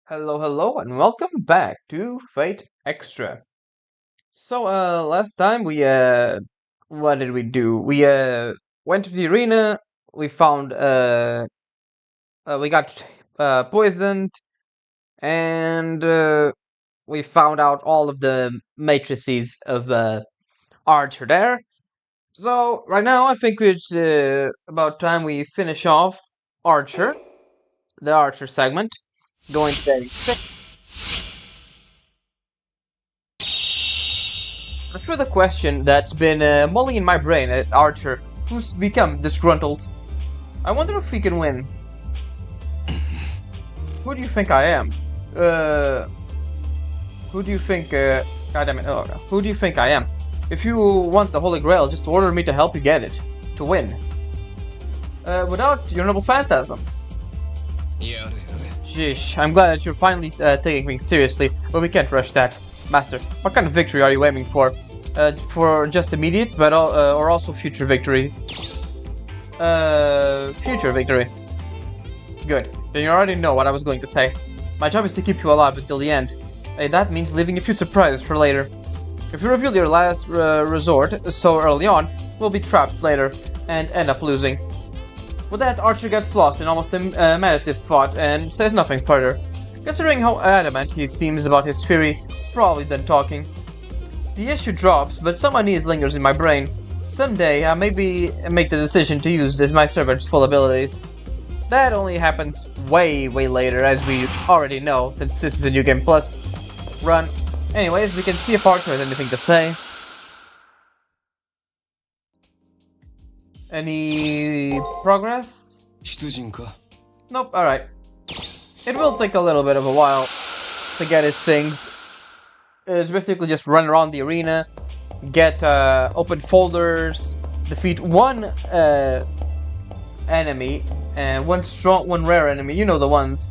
Hello, and welcome back to Fate Extra. Last time what did we do? We went to the arena. We found, we got poisoned, and we found out all of the matrices of Archer there. So right now, I think it's about time we finish off Archer, the Archer segment, going to day 6. For the question that's been mulling in my brain at Archer, who's become disgruntled. I wonder if we can win. Who do you think I am? Who do you think, God damn it, oh, no. Who do you think I am? If you want the Holy Grail, just order me to help you get it. To win. Without your noble phantasm. Sheesh, I'm glad that you're finally taking things seriously, but we can't rush that. Master, what kind of victory are you aiming for? For just immediate, but or also future victory? Future victory. Good. Then you already know what I was going to say. My job is to keep you alive until the end. That means leaving a few surprises for later. If you reveal your last resort so early on, we'll be trapped later and end up losing. With that, Archer gets lost in almost a meditative thought and says nothing further. Considering how adamant he seems about his theory, probably done talking. The issue drops, but some unease lingers in my brain. Someday, I maybe make the decision to use my servant's full abilities. That only happens way later, as we already know, since this is a New Game Plus run. Anyways, we can see if Archer has anything to say. Any progress? Nope, alright. It will take a little bit of a while to get his things. It's basically just run around the arena, get open folders, defeat one enemy, and one rare enemy. You know the ones,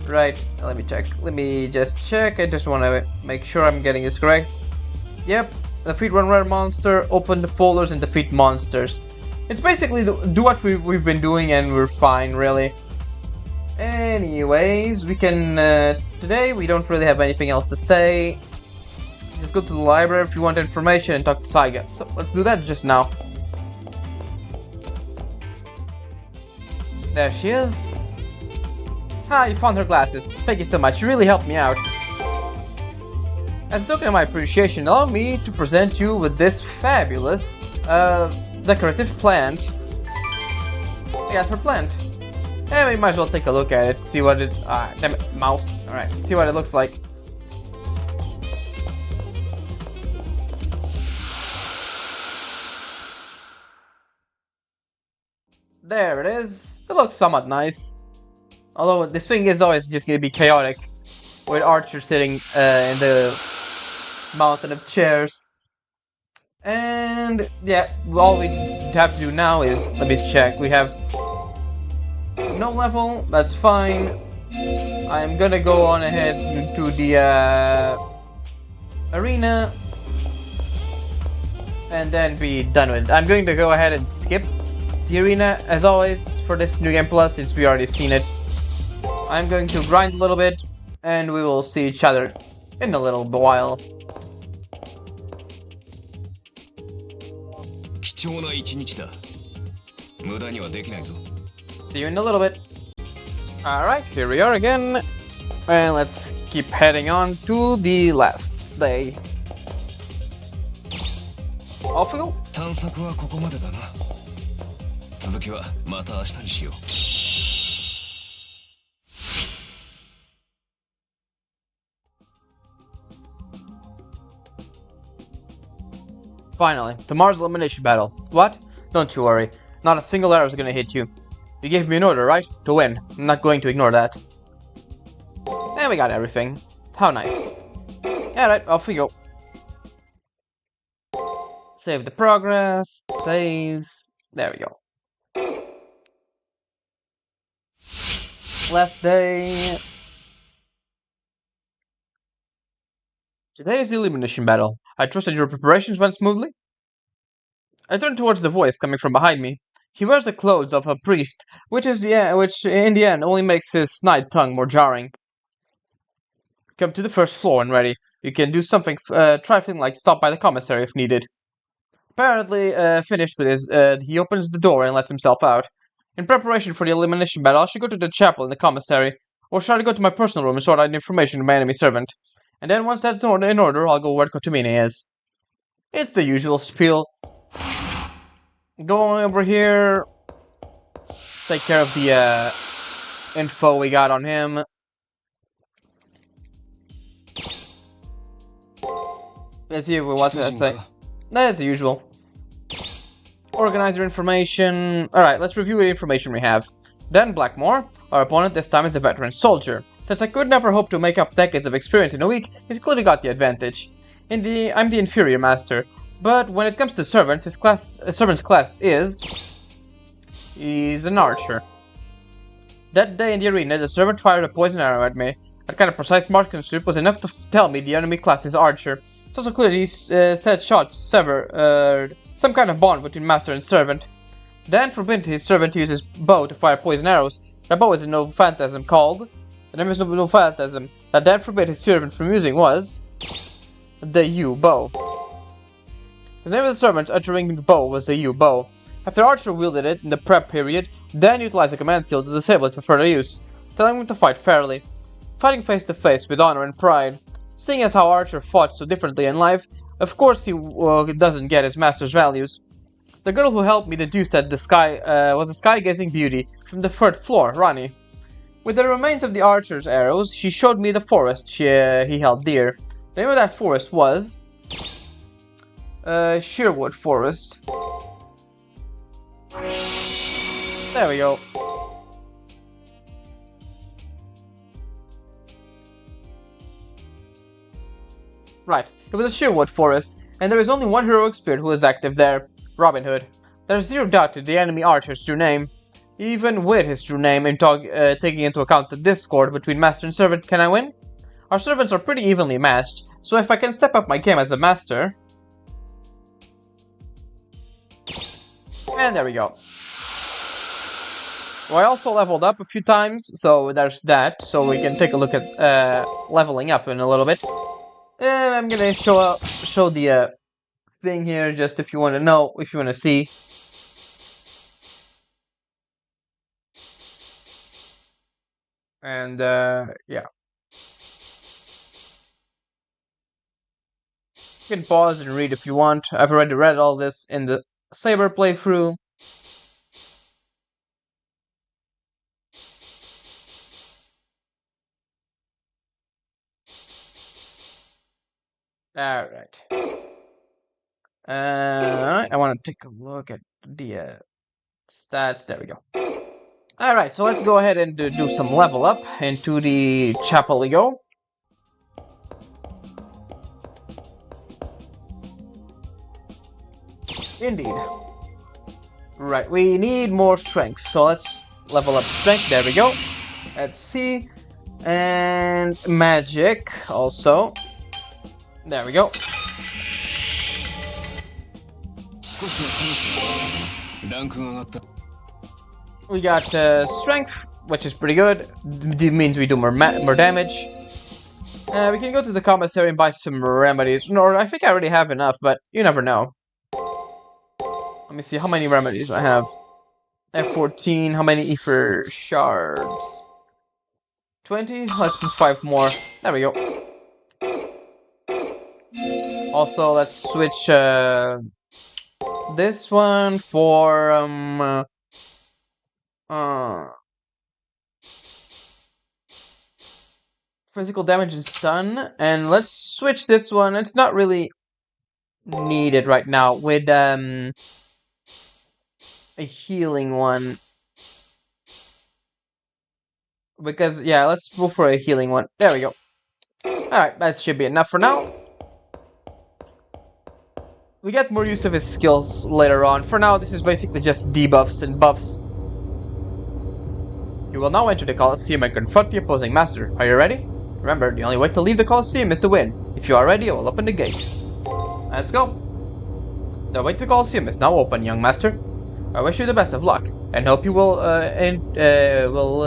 right? Let me check. Let me just check. I just want to make sure I'm getting this correct. Yep, defeat one rare monster, open the folders, and defeat monsters. It's basically do what we've been doing, and we're fine, really. Anyways, we can today we don't really have anything else to say. Just go to the library if you want information and talk to Saiga. So let's do that just now. There she is. Ah, you found her glasses. Thank you so much. You really helped me out. As a token of my appreciation, allow me to present you with this fabulous decorative plant. I got her plant. And we might as well take a look at it, see what it... damn it, mouse. Alright, see what it looks like. There it is. It looks somewhat nice. Although this thing is always just gonna be chaotic. With Archer sitting in the mountain of chairs. And yeah, all we have to do now is... Let me check. We have... no level, that's fine. I'm gonna go on ahead to the arena and then be done with it. I'm going to go ahead and skip the arena as always for this New Game Plus since we already seen it. I'm going to grind a little bit and we will see each other in a little while. See you in a little bit. Alright, here we are again. And let's keep heading on to the last day. Off we go. Finally, tomorrow's elimination battle. What? Don't you worry. Not a single arrow is gonna hit you. You gave me an order, right? To win. I'm not going to ignore that. And we got everything. How nice. Alright, off we go. Save the progress. Save. There we go. Last day. Today is the elimination battle. I trust that your preparations went smoothly? I turned towards the voice coming from behind me. He wears the clothes of a priest, which in the end only makes his snide tongue more jarring. come to the first floor and ready. You can do something trifling like stop by the commissary if needed. Apparently finished with his, he opens the door and lets himself out. In preparation for the elimination battle, I should go to the chapel in the commissary, or should I go to my personal room and sort out information to my enemy servant? And then once that's in order, I'll go where Kotomine is. It's the usual spiel. Going over here, take care of the info we got on him. Let's see if we want to say. That's the usual. Organize your information. Alright, let's review the information we have. Dan Blackmore, our opponent this time is a veteran soldier. Since I could never hope to make up decades of experience in a week, he's clearly got the advantage. I'm the inferior master, but when it comes to servants, his servant's class is... he's an archer. That day in the arena, the servant fired a poison arrow at me. That kind of precise marksmanship was enough to tell me the enemy class is archer. It's also clear these said shots sever some kind of bond between master and servant. Dan forbid his servant to use his bow to fire poison arrows. That bow is no phantasm called. The name is no phantasm. That Dan forbid his servant from using was the U bow. The name of the servant uttering the bow was the U bow. After Archer wielded it in the prep period, Dan utilized a command seal to disable it for further use, telling him to fight fairly. Fighting face to face with honor and pride. Seeing as how Archer fought so differently in life, of course he doesn't get his master's values. The girl who helped me deduce that the sky was a sky-gazing beauty from the third floor, Ronnie. With the remains of the archer's arrows, she showed me the forest he held dear. The name of that forest was... Sheerwood Forest. There we go. Right, it was a Sheerwood Forest, and there is only one heroic spirit who is active there, Robin Hood. There's zero doubt that the enemy archer's true name. Even with his true name, taking into account the discord between master and servant, can I win? Our servants are pretty evenly matched, so if I can step up my game as a master... And there we go. Well, I also leveled up a few times, so there's that, so we can take a look at leveling up in a little bit. I'm gonna show the thing here, just if you want to know, if you want to see. And yeah. You can pause and read if you want. I've already read all this in the Saber playthrough. Alright. I want to take a look at the stats. There we go. Alright, so let's go ahead and do some level up. Into the chapel we go. Indeed. Right, we need more strength, so let's level up strength. There we go. Let's see. And magic also. There we go. We got strength, which is pretty good. It means we do more damage. We can go to the commissary and buy some remedies. No, I think I already have enough, but you never know. Let me see how many remedies I have. F14, how many ether shards? 20? Let's put 5 more. There we go. Also, let's switch this one for physical damage and stun, and let's switch this one. It's not really needed right now with a healing one, because yeah, let's go for a healing one. There we go. Alright, that should be enough for now. We get more use of his skills later on. For now, this is basically just debuffs and buffs. You will now enter the Colosseum and confront the opposing master. Are you ready? Remember, the only way to leave the Colosseum is to win. If you are ready, I will open the gate. Let's go. The way to the Colosseum is now open, young master. I wish you the best of luck, and hope you will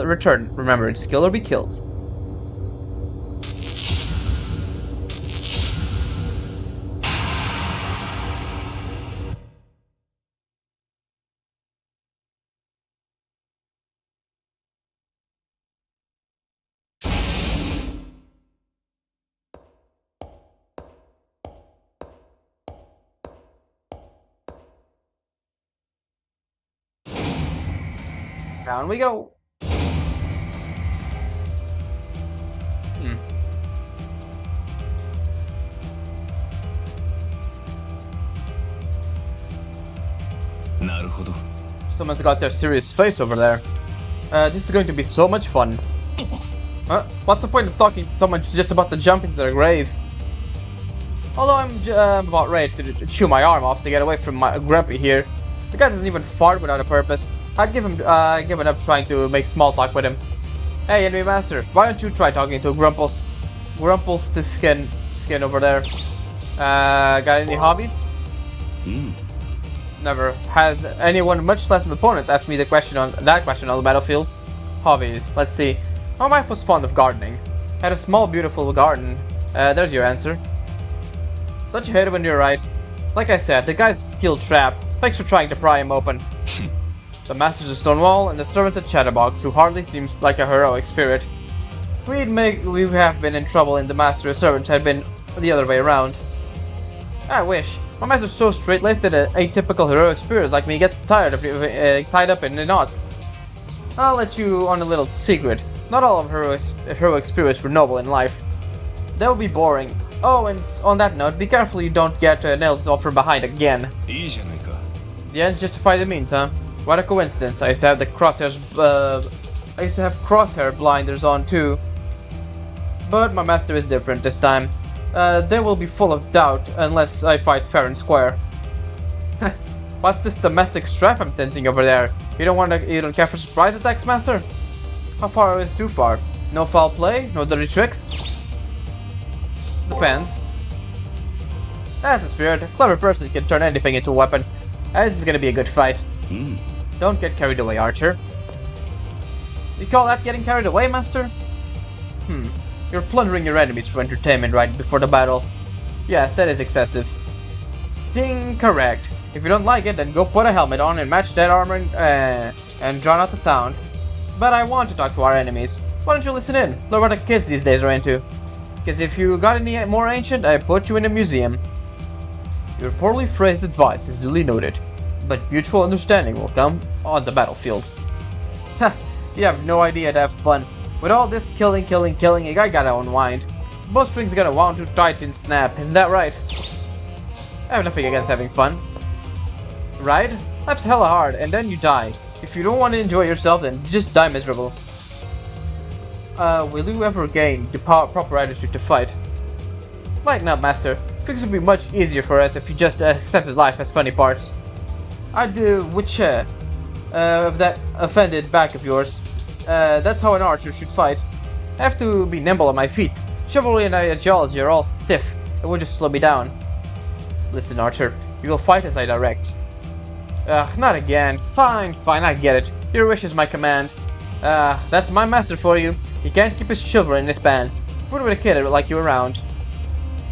return. Remember, it's kill or be killed. Down we go. Someone's got their serious face over there. This is going to be so much fun. What's the point of talking to someone who's just about to jump into their grave? Although I'm about ready to chew my arm off to get away from my Grumpy here. The guy doesn't even fart without a purpose. I'd given up trying to make small talk with him. Hey, enemy master, why don't you try talking to Grumples to skin over there? Got any hobbies? Never has anyone, much less an opponent, asked me that question on the battlefield. Hobbies. Let's see. My wife was fond of gardening. Had a small, beautiful garden. There's your answer. Don't you hate it when you're right? Like I said, the guy's a skilled trap. Thanks for trying to pry him open. The master's a Stonewall, and the servant's a Chatterbox, who hardly seems like a heroic spirit. We have been in trouble, and the master and servant had been the other way around. I wish. My master's so straight-laced that an atypical heroic spirit like me gets tired of tied up in the knots. I'll let you on a little secret. Not all of heroic spirits were noble in life. That would be boring. Oh, and on that note, be careful you don't get nailed off from behind again. The ends justify the means, huh? What a coincidence. I used to have crosshair blinders on too. But my master is different this time. They will be full of doubt unless I fight fair and square. What's this domestic strife I'm sensing over there? You don't care for surprise attacks, master? How far is too far? No foul play? No dirty tricks? Depends. That's a spirit. A clever person can turn anything into a weapon. This is gonna be a good fight. Don't get carried away, Archer. You call that getting carried away, master? You're plundering your enemies for entertainment right before the battle. Yes, that is excessive. Ding, correct. If you don't like it, then go put a helmet on and match that armor and drown out the sound. But I want to talk to our enemies. Why don't you listen in? Learn what the kids these days are into. Because if you got any more ancient, I put you in a museum. Your poorly phrased advice is duly noted, but mutual understanding will come on the battlefield. Ha! You have no idea to have fun. With all this killing, a guy gotta unwind. Bowstrings gotta wound too tight and snap, isn't that right? I have nothing against having fun. Right? Life's hella hard, and then you die. If you don't want to enjoy yourself, then just die miserable. Will you ever gain the proper attitude to fight? Lighten up, master. Things would be much easier for us if you just accepted life as funny parts. I'd which of that offended back of yours. That's how an archer should fight. I have to be nimble on my feet. Chivalry and ideology are all stiff. It would just slow me down. Listen, Archer. You will fight as I direct. Not again. Fine, I get it. Your wish is my command. That's my master for you. He can't keep his children in his pants. What would a kid like you around?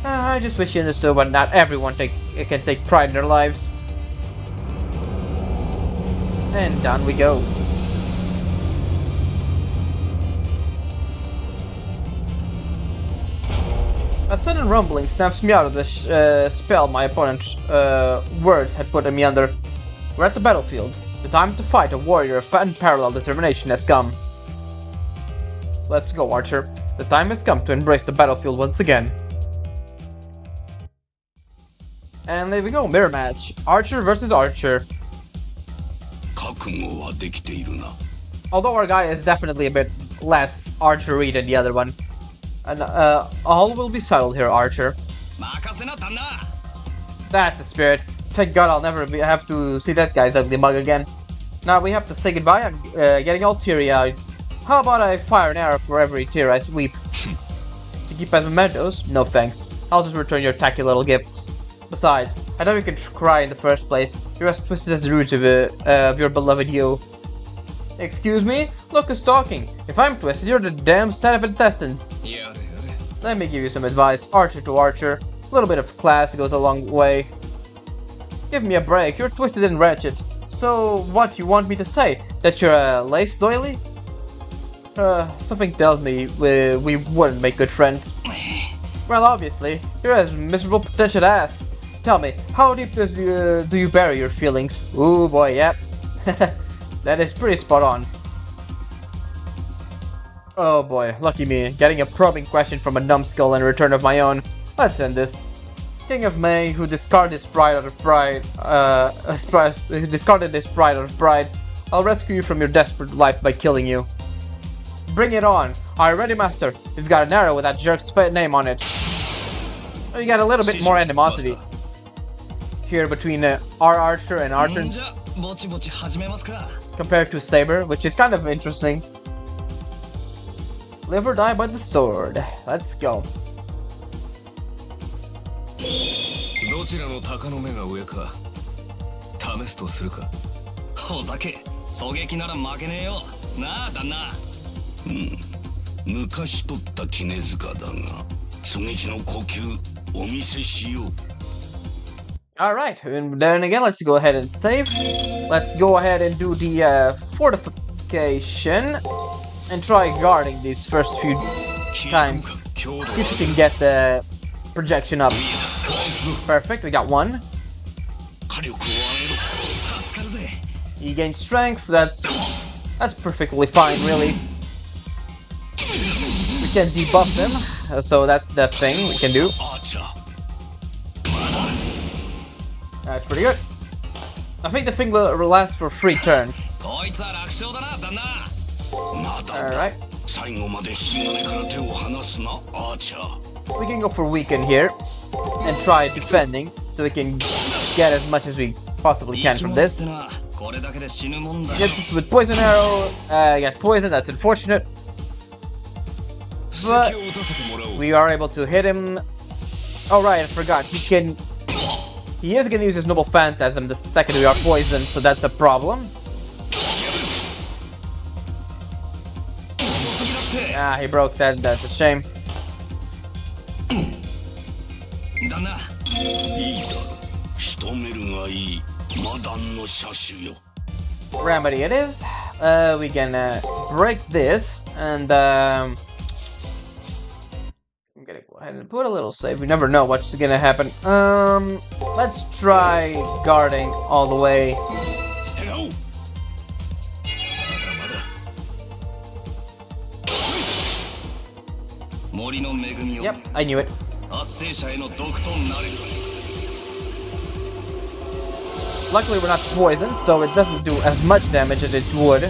I just wish you understood but not everyone can take pride in their lives. And down we go. A sudden rumbling snaps me out of the spell my opponent's words had put me under. We're at the battlefield. The time to fight a warrior of unparalleled determination has come. Let's go, Archer. The time has come to embrace the battlefield once again. And there we go, mirror match. Archer versus Archer. Although our guy is definitely a bit less archery than the other one. And all will be settled here, Archer. That's the spirit. Thank God I'll never have to see that guy's ugly mug again. Now we have to say goodbye. I'm getting all teary-eyed. How about I fire an arrow for every tear I weep? To keep as mementos? No thanks. I'll just return your tacky little gifts. Besides, I know you can cry in the first place. You're as twisted as the roots of your beloved you. Excuse me? Look who's talking. If I'm twisted, you're the damn set of intestines. Let me give you some advice, Archer to Archer. A little bit of class goes a long way. Give me a break, you're twisted and wretched. So, what you want me to say? That you're a lace doily? Something tells me we wouldn't make good friends. Well, obviously, you're as miserable pretentious ass. Tell me, how deep do you bury your feelings? Ooh boy, yep. That is pretty spot on. Oh boy, lucky me. Getting a probing question from a numbskull in return of my own. Let's end this. King of May, who discarded his pride out of pride, I'll rescue you from your desperate life by killing you. Bring it on. Are you ready, master? You've got an arrow with that jerk's name on it. You got a little bit more animosity here between our archer and Archon's compared to Saber, which is kind of interesting. Live or die by the sword. Let's go. どちらの鷹の目が上か試すとするか。ほざけ、狙撃なら負けねえよ。なあ、旦那。昔取った絹塚だが、狙撃の呼吸お見せしよう。 Alright, and then again, let's go ahead and save. Let's go ahead and do the fortification and try guarding these first few times. See if we can get the projection up. Perfect, we got one. He gains strength, that's perfectly fine, really. We can debuff him, so that's the thing we can do. That's pretty good. I think the thing will last for 3 turns. Alright. We can go for weaken here and try defending so we can get as much as we possibly can from this. Get this with poison arrow. Got poison, that's unfortunate. But we are able to hit him. Alright, I forgot. He is gonna use his Noble Phantasm the second we are poisoned, so that's a problem. Ah, he broke that, that's a shame. Remedy it is. We can break this, and I'm gonna go ahead and put a little save. We never know what's gonna happen. Let's try guarding all the way. Yep, I knew it. Luckily we're not poisoned, so it doesn't do as much damage as it would.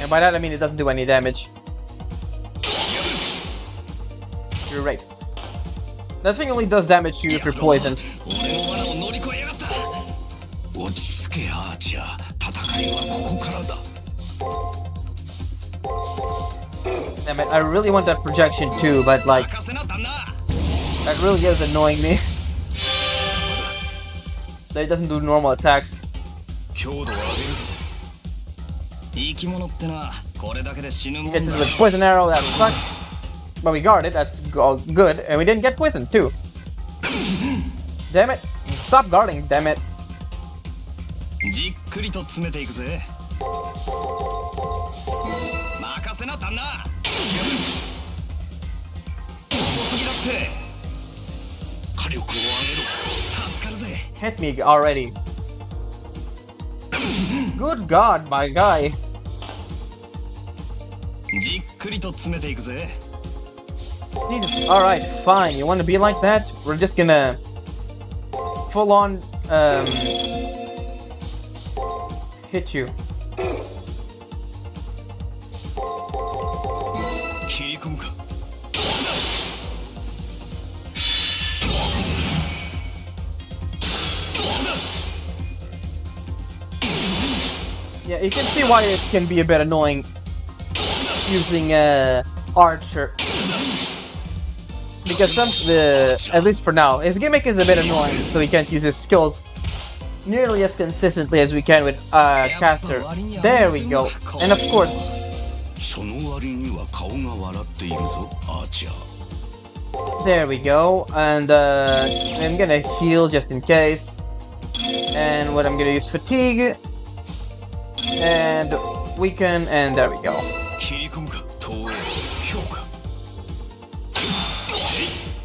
And by that I mean it doesn't do any damage. You're right. That thing only does damage to you if you're poisoned. Damn it, I really want that projection too, but like, that really is annoying me. That it doesn't do normal attacks. You get to the poison arrow, that sucks. But we guard it, that's all good, and we didn't get poisoned too. Damn it! Stop guarding, damn it! Hit me already. Good God, my guy. Jesus. Alright, fine. You want to be like that? We're just gonna full on hit you. Yeah, you can see why it can be a bit annoying using Archer. Because at least for now, his gimmick is a bit annoying, so he can't use his skills nearly as consistently as we can with Caster. There we go. And of course, there we go. And I'm gonna heal just in case. And what I'm gonna use fatigue and weaken, and there we go.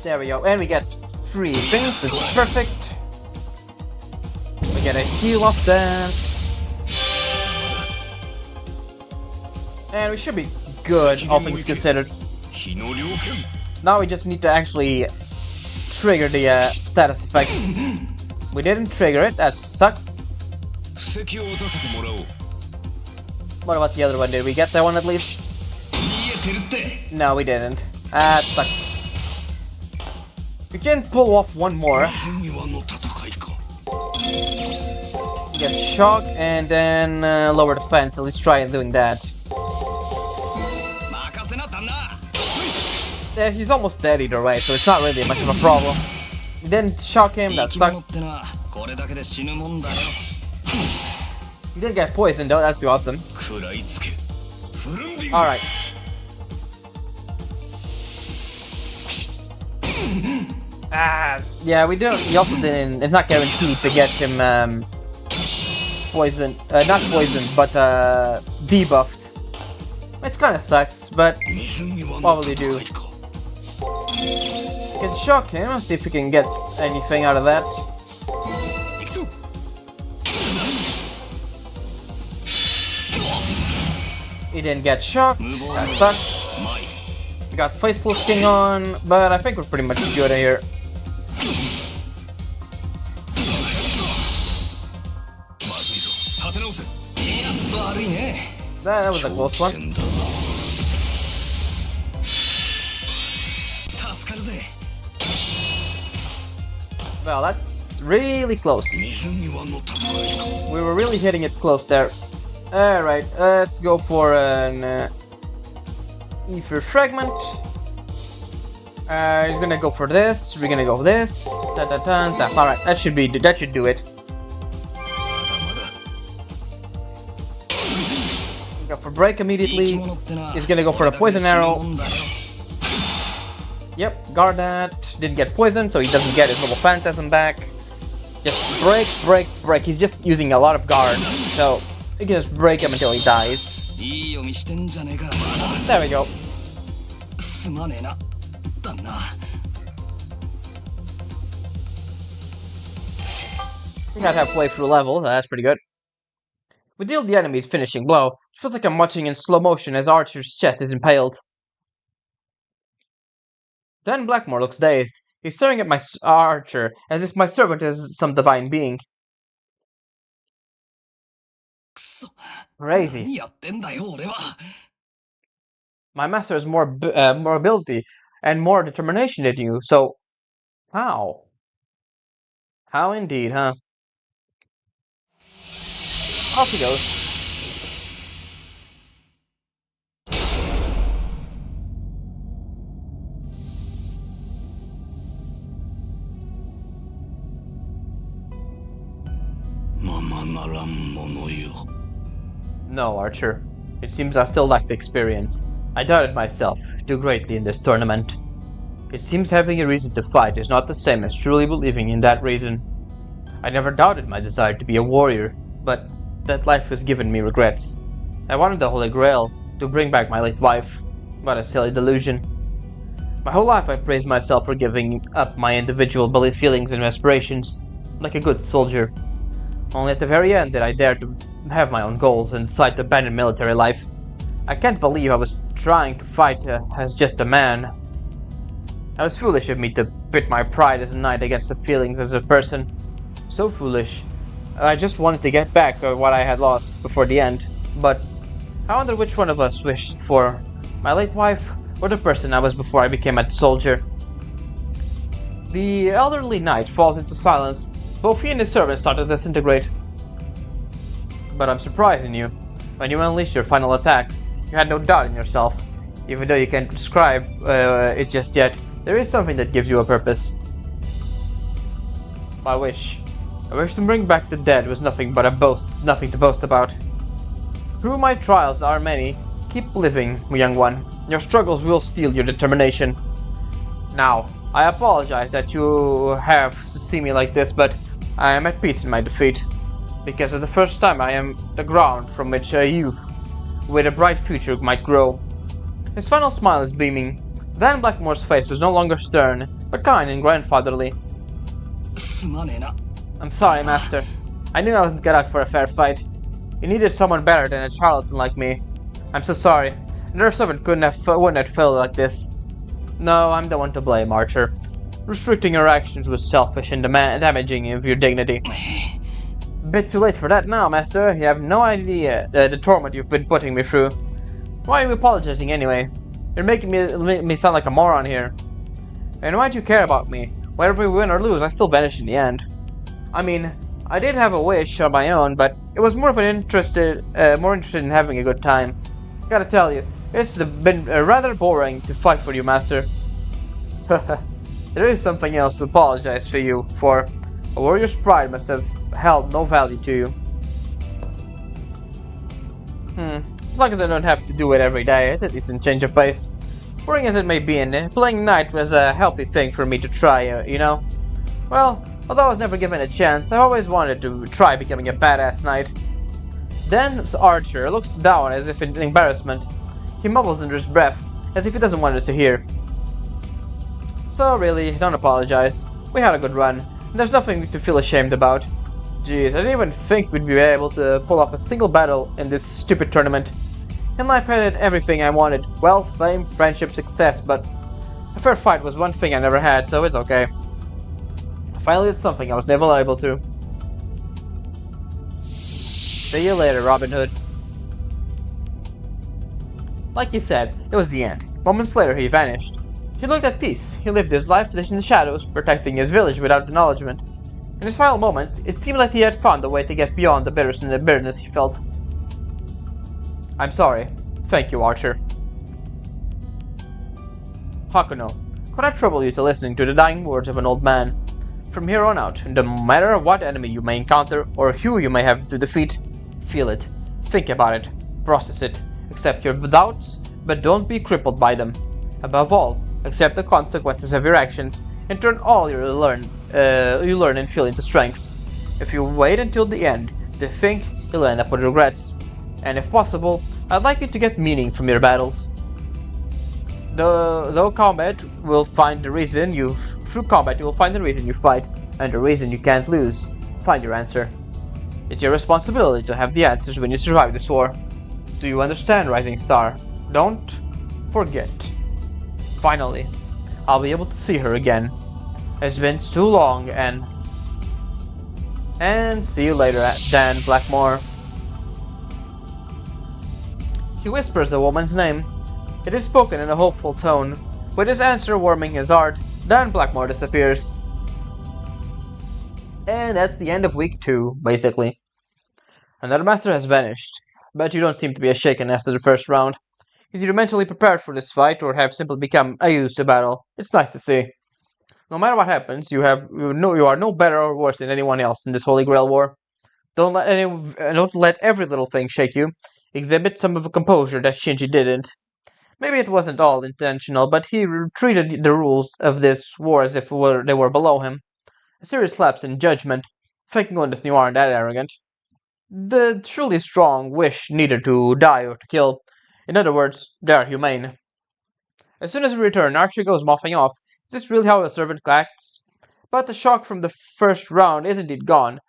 There we go, and we get 3 things. This is perfect. We get a heal off that. And we should be good, all things considered. 日の猟犬 Now we just need to actually trigger the status effect. We didn't trigger it, that sucks. 布石を打たせてもらおう What about the other one? Did we get that one at least? 見えてるって No, we didn't. That sucks. We can pull off one more. 水際の戦いか Get shock and then lower defense. At least try doing that. 任せな旦那 Yeah, he's almost dead either way, so it's not really much of a problem. We didn't shock him, 生 that き物っ sucks. てなこれだけで死ぬもんだよ He didn't get poisoned though, that's awesome. 食らいつけフルンディング Alright. Yeah, we also didn't, it's not guaranteed to get him, poisoned, not poisoned, but, debuffed. Which kinda sucks, but 水際 what の will you 戦 do? いか We can shock him, see if we can get anything out of that. 行くぞ He didn't get shocked, that sucks. 前 We got Faceless King on, but I think we're pretty much good here. まずいぞ立て直せやっぱ悪いね That was a close one. 戦だな助かるぜ Well, that's really close. 水際の戦いか We were really hitting it close there. Alright, let's go for an Ether Fragment. He's gonna go for this. We're gonna go for this. Alright, that should do it. まだ Go for break 生き immediately. 物ってな He's gonna go for the これだけで poison 死ぬ arrow. もんだよ Yep, guard that. Didn't get poisoned, so he doesn't get his little phantasm back. Just break, break, break. He's just using a lot of guard, so you can just break him until he dies. いい読みしてんじゃねえか There we go. すまねえな旦那 We got halfway through level, that's pretty good. We deal the enemy's finishing blow. It feels like I'm watching in slow motion as Archer's chest is impaled. Then Blackmore looks dazed. He's staring at my Archer as if my servant is some divine being. くそ Crazy. 何やってんだよ俺は My master has more ability and more determination than you, so how? How indeed, huh? Off he goes. No, Archer. It seems I still lack the experience. I doubted myself too greatly in this tournament. It seems having a reason to fight is not the same as truly believing in that reason. I never doubted my desire to be a warrior, but that life has given me regrets. I wanted the Holy Grail, to bring back my late wife, but a silly delusion. My whole life I praised myself for giving up my individual feelings and aspirations, like a good soldier. Only at the very end did I dare to have my own goals and decide to abandon military life. I can't believe I was trying to fight as just a man. I was foolish of me to pit my pride as a knight against the feelings as a person. So foolish. I just wanted to get back what I had lost before the end. But I wonder which one of us wished for, my late wife or the person I was before I became a soldier. The elderly knight falls into silence. Both he and his servants start to disintegrate. But I'm surprised in you. When you unleashed your final attacks, you had no doubt in yourself. Even though you can't describe it just yet, there is something that gives you a purpose. My wish. I wish to bring back the dead was nothing but nothing to boast about. Through my trials are many. Keep living, young one. Your struggles will steel your determination. Now, I apologize that you have to see me like this, but I am at peace in my defeat. Because for the first time I am the ground from which a youth with a bright future might grow. His final smile is beaming. Dan Blackmore's face was no longer stern, but kind and grandfatherly. すまねえな I'm sorry, Master. I knew I wasn't cut out for a fair fight. You needed someone better than a charlatan like me. I'm so sorry. Their servant wouldn't have felt like this. No, I'm the one to blame, Archer. Restricting your actions was selfish and damaging of your dignity. Bit too late for that now, Master. You have no idea the torment you've been putting me through. Why are you apologizing anyway? You're making me sound like a moron here. And why do you care about me? Whether we win or lose, I still vanish in the end. I mean, I did have a wish of my own, but it was more interested in having a good time. Gotta tell you, it's been rather boring to fight for you, Master. There is something else to apologize for you for. A warrior's pride must have held no value to you. As long as I don't have to do it every day, it's a decent change of pace. Boring as it may be, and playing knight was a healthy thing for me to try, you know? Well, although I was never given a chance, I always wanted to try becoming a badass knight. Then Archer looks down as if in embarrassment. He mumbles under his breath, as if he doesn't want us to hear. So really, don't apologize. We had a good run, and there's nothing to feel ashamed about. Jeez, I didn't even think we'd be able to pull off a single battle in this stupid tournament. In life I had everything I wanted. Wealth, fame, friendship, success, but a fair fight was one thing I never had, so it's okay. I finally did something I was never able to. See you later, Robin Hood. Like he said, it was the end. Moments later he vanished. He looked at peace. He lived his life in the shadows, protecting his village without acknowledgement. In his final moments, it seemed like he had found a way to get beyond the bitterness he felt. I'm sorry. Thank you, Archer. Hakuno, could I trouble you to listening to the dying words of an old man? From here on out, no matter what enemy you may encounter or who you may have to defeat, feel it, think about it, process it, accept your doubts, but don't be crippled by them. Above all, accept the consequences of your actions and turn all you learn and feel into strength. If you wait until the end to think, you'll end up with regrets. And if possible, I'd like you to get meaning from your battles. Through combat you will find the reason you fight, and the reason you can't lose. Find your answer. It's your responsibility to have the answers when you survive this war. Do you understand, Rising Star? Don't forget. Finally, I'll be able to see her again. It's been too long, and see you later, Dan Blackmore. He whispers the woman's name. It is spoken in a hopeful tone. With his answer warming his heart, Dan Blackmore disappears. And that's the end of week 2, basically. Another master has vanished, but you don't seem to be shaken after the first round. Is you mentally prepared for this fight, or have simply become used to battle? It's nice to see. No matter what happens, you are no better or worse than anyone else in this Holy Grail war. Don't let every little thing shake you. Exhibit some of the composure that Shinji didn't. Maybe it wasn't all intentional, but he treated the rules of this war as if they were below him. A serious lapse in judgment. Thanking goodness you aren't that arrogant. The truly strong wish neither to die or to kill. In other words, they are humane. As soon as we return, Archie goes mopping off. Is this really how a servant acts? But the shock from the first round is indeed gone.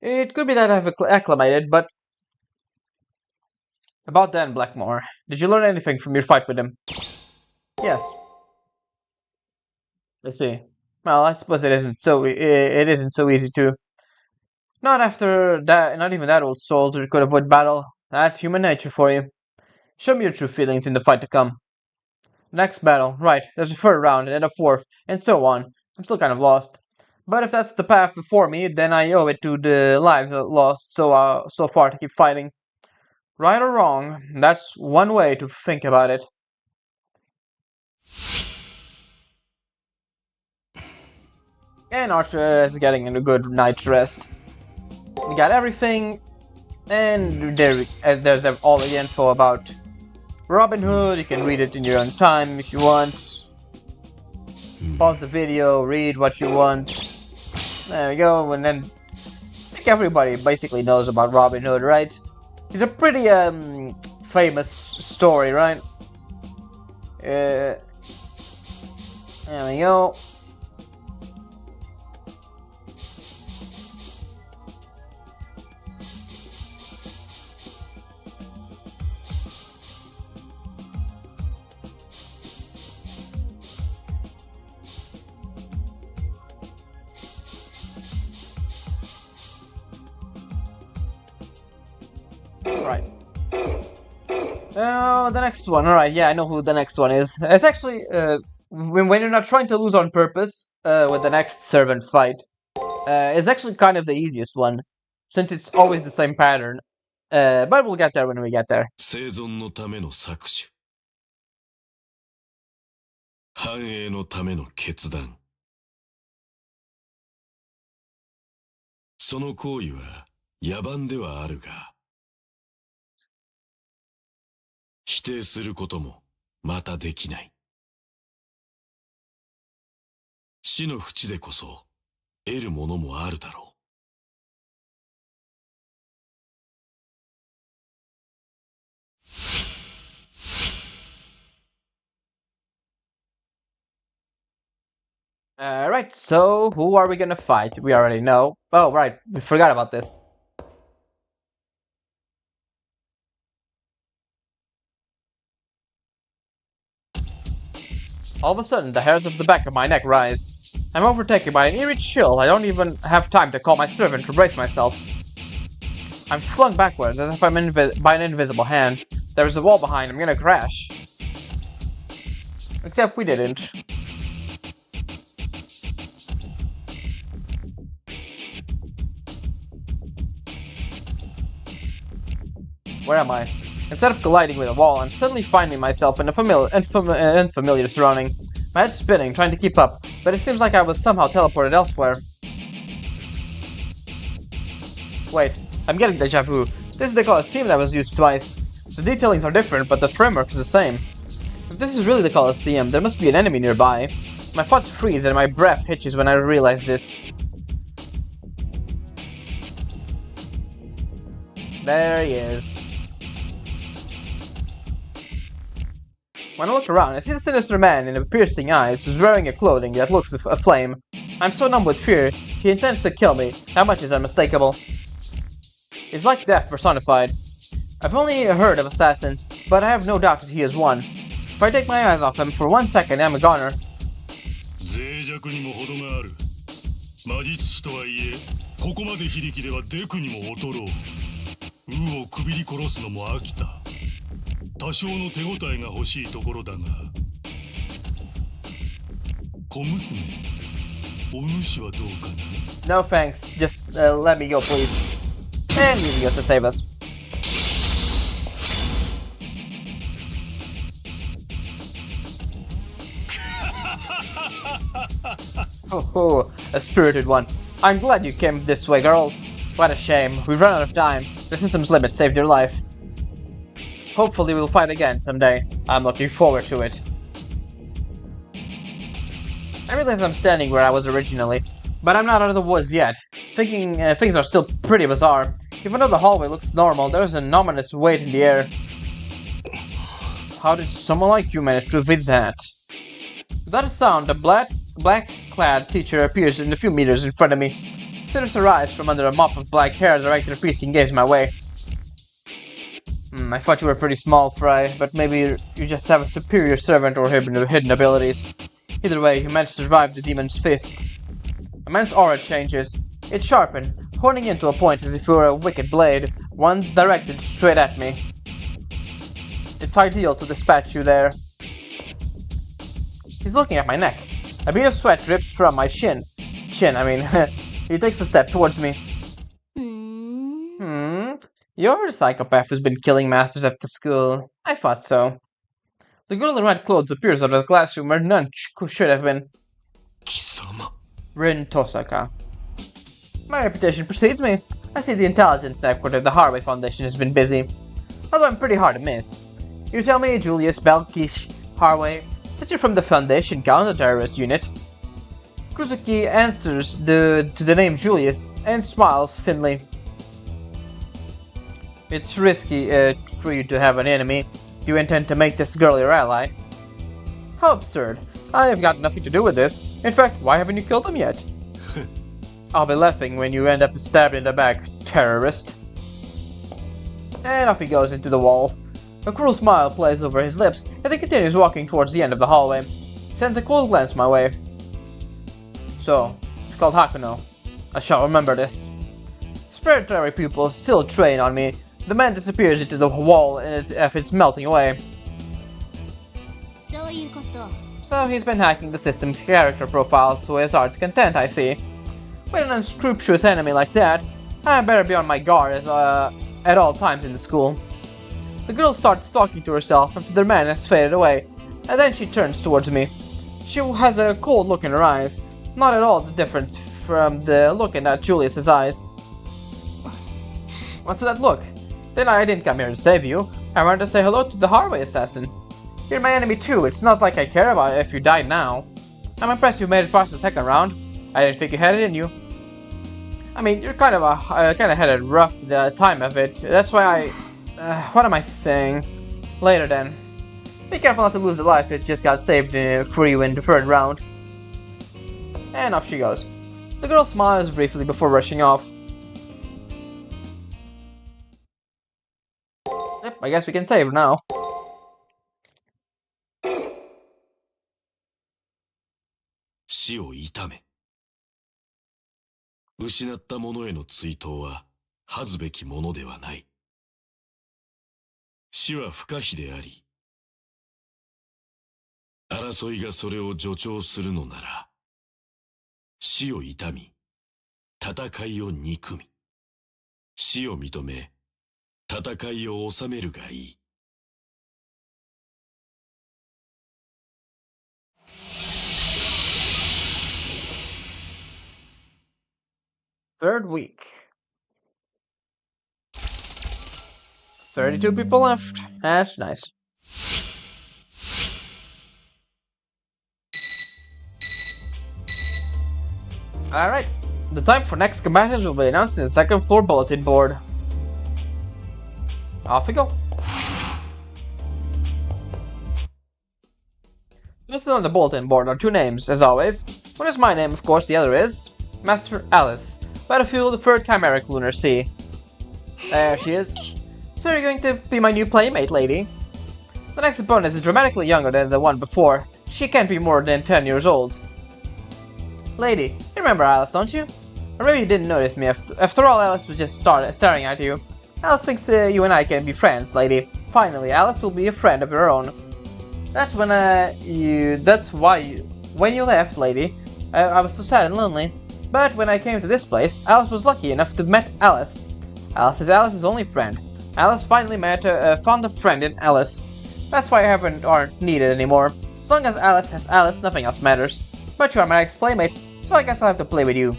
It could be that I've acclimated, but... About Dan Blackmore, did you learn anything from your fight with him? Yes. I see. Well, I suppose it isn't so easy to. Not after that, not even that old soldier could avoid battle. That's human nature for you. Show me your true feelings in the fight to come. Next battle, right, there's a third round, and then a fourth, and so on. I'm still kind of lost. But if that's the path before me, then I owe it to the lives lost so far to keep fighting. Right or wrong, that's one way to think about it. And Archer is getting a good night's rest. We got everything, and there's all the info about Robin Hood. You can read it in your own time if you want. Pause the video, read what you want. There we go, and then I think everybody basically knows about Robin Hood, right? He's a pretty famous story, right? There we go. Alright. Oh, the next one. Alright, yeah, I know who the next one is. It's actually, when you're not trying to lose on purpose, with the next servant fight, it's actually kind of the easiest one, since it's always the same pattern. But we'll get there when we get there. 生存のための搾取。繁栄のための決断。その行為は野蛮ではあるが、否定することもまたできない。死の淵でこそ得るものもあるだろう。Right, so who are we gonna fight? We already know. Oh, right, we forgot about this. All of a sudden, the hairs of the back of my neck rise. I'm overtaken by an eerie chill. I don't even have time to call my servant to brace myself. I'm flung backwards as if I'm by an invisible hand. There is a wall behind. I'm gonna crash. Except we didn't. Where am I? Instead of colliding with a wall, I'm suddenly finding myself in a unfamiliar surrounding. My head's spinning, trying to keep up, but it seems like I was somehow teleported elsewhere. Wait, I'm getting deja vu. This is the Colosseum that was used twice. The detailings are different, but the framework is the same. If this is really the Colosseum, there must be an enemy nearby. My thoughts freeze and my breath hitches when I realize this. There he is. When I look around, I see the sinister man in the piercing eyes who's wearing a clothing that looks aflame. I'm so numb with fear, he intends to kill me. How much is unmistakable? He's like death personified. I've only heard of assassins, but I have no doubt that he is one. If I take my eyes off him for 1 second, I'm a goner. 脆弱にも程がある。魔術師とはいえ、ここまで非力ではデクにも劣ろう。ウをくびり殺すのも飽きた。多少の手応えが欲しいところだが。小娘、お主はどうかな? No thanks, just let me go please. And leave you to save us. Oh, a spirited one. I'm glad you came this way, girl. What a shame. We've run out of time. The system's limit saved your life. Hopefully we'll fight again someday. I'm looking forward to it. I realize I'm standing where I was originally, but I'm not out of the woods yet. Things are still pretty bizarre. Even though the hallway looks normal, there's an ominous weight in the air. How did someone like you manage to evade that? Without a sound, a black-clad teacher appears in a few meters in front of me. Sinister eyes from under a mop of black hair direct the piercing gaze my way. I thought you were pretty small, Fry, but maybe you just have a superior servant or hidden abilities. Either way, you managed to survive the demon's fist. A man's aura changes. It's sharpened, honing into a point as if it were a wicked blade, one directed straight at me. It's ideal to dispatch you there. He's looking at my neck. A bead of sweat drips from my chin. He takes a step towards me. You're the psychopath who's been killing masters at the school. I thought so. The girl in red clothes appears out of the classroom where none should have been. Kisama. Rin Tosaka. My reputation precedes me. I see the intelligence network of the Harway Foundation has been busy. Although I'm pretty hard to miss. You tell me, Julius Belkish Harway, that you're from the Foundation counter-terrorist unit. Kuzuki answers to the name Julius and smiles thinly. It's risky for you to have an enemy. You intend to make this girl your ally? How absurd. I have got nothing to do with this. In fact, why haven't you killed him yet? I'll be laughing when you end up stabbed in the back, terrorist. And off he goes into the wall. A cruel smile plays over his lips as he continues walking towards the end of the hallway. He sends a cold glance my way. So, it's called Hakuno. I shall remember this. Spirituary pupils still train on me, The man disappears into the wall and it's melting away. そういうこと。 So he's been hacking the system's character profiles to his heart's content, I see. With an unscrupulous enemy like that, I better be on my guard at all times in the school. The girl starts talking to herself after the man has faded away, and then she turns towards me. She has a cold look in her eyes, not at all different from the look in that Julius's eyes. What's that look? Then I didn't come here to save you. I wanted to say hello to the Harway assassin. You're my enemy too. It's not like I care about it if you died now. I'm impressed you made it past the second round. I didn't think you had it in you. I mean, you're kind of had a rough time of it. That's why what am I saying? Later then. Be careful not to lose the life it just got saved for you in the third round. And off she goes. The girl smiles briefly before rushing off. Yep, I guess we can save now. She を悼め。失った者への追悼は恥ずべきものではない。死は不可避であり、争いがそれを助長するのなら、死を悼み、戦いを憎み、死を認め、戦いを収めるがいい。Third week. 32 people left. That's nice. Alright. The time for next combatants will be announced in the second floor bulletin board. Off we go. Listed on the bulletin board are two names, as always. One is my name, of course, the other is Master Alice, Battlefield 3rd Chimeric Lunar Sea. There she is. So you're going to be my new playmate, lady. The next opponent is dramatically younger than the one before. She can't be more than 10 years old. Lady, you remember Alice, don't you? Or maybe you didn't notice me. After all, Alice was just staring at you. Alice thinks you and I can be friends, lady. Finally, Alice will be a friend of your own. That's when when you left, lady, I was so sad and lonely. But when I came to this place, Alice was lucky enough to meet Alice. Alice is Alice's only friend. Alice finally found a friend in Alice. That's why aren't needed anymore. As long as Alice has Alice, nothing else matters. But you are my ex-playmate, so I guess I'll have to play with you.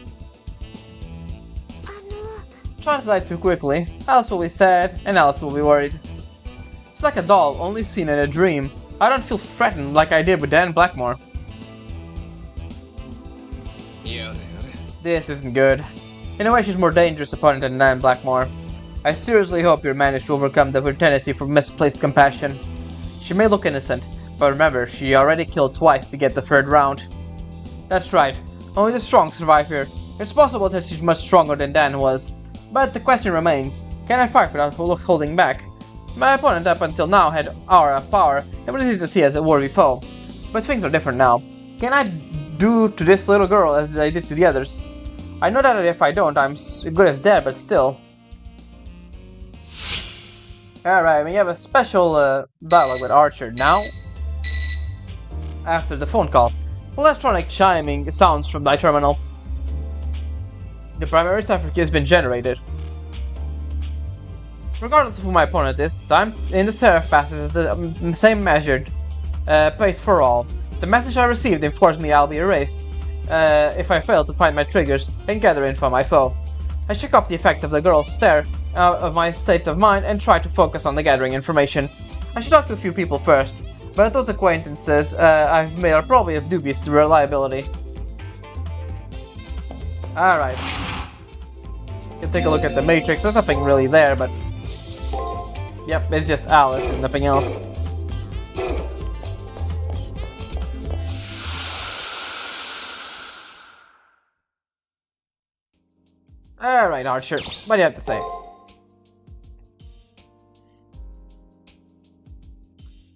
Try not to die too quickly. Alice will be sad, and Alice will be worried. It's like a doll, only seen in a dream. I don't feel threatened like I did with Dan Blackmore. This isn't good. In a way, she's more dangerous opponent than Dan Blackmore. I seriously hope you manage to overcome the tendency for misplaced compassion. She may look innocent, but remember, she already killed twice to get the third round. That's right, only the strong survive here. It's possible that she's much stronger than Dan was. But the question remains, can I fight without holding back? My opponent up until now had aura of power and was easy to see as a worthy foe. But things are different now. Can I do to this little girl as I did to the others? I know that if I don't, I'm as good as dead, but still. Alright, we have a special dialogue with Archer now. After the phone call. Electronic chiming sounds from my terminal. The primary cipher key has been generated. Regardless of who my opponent is, time in the Seraph passes is the same measured pace for all. The message I received informs me I'll be erased if I fail to find my triggers and gather info on my foe. I shake off the effects of the girl's stare out of my state of mind and try to focus on the gathering information. I should talk to a few people first, but those acquaintances I've made are probably of dubious reliability. Alright. You can take a look at the matrix. There's nothing really there, but yep, it's just Alice and nothing else. Alright, Archer, what do you have to say?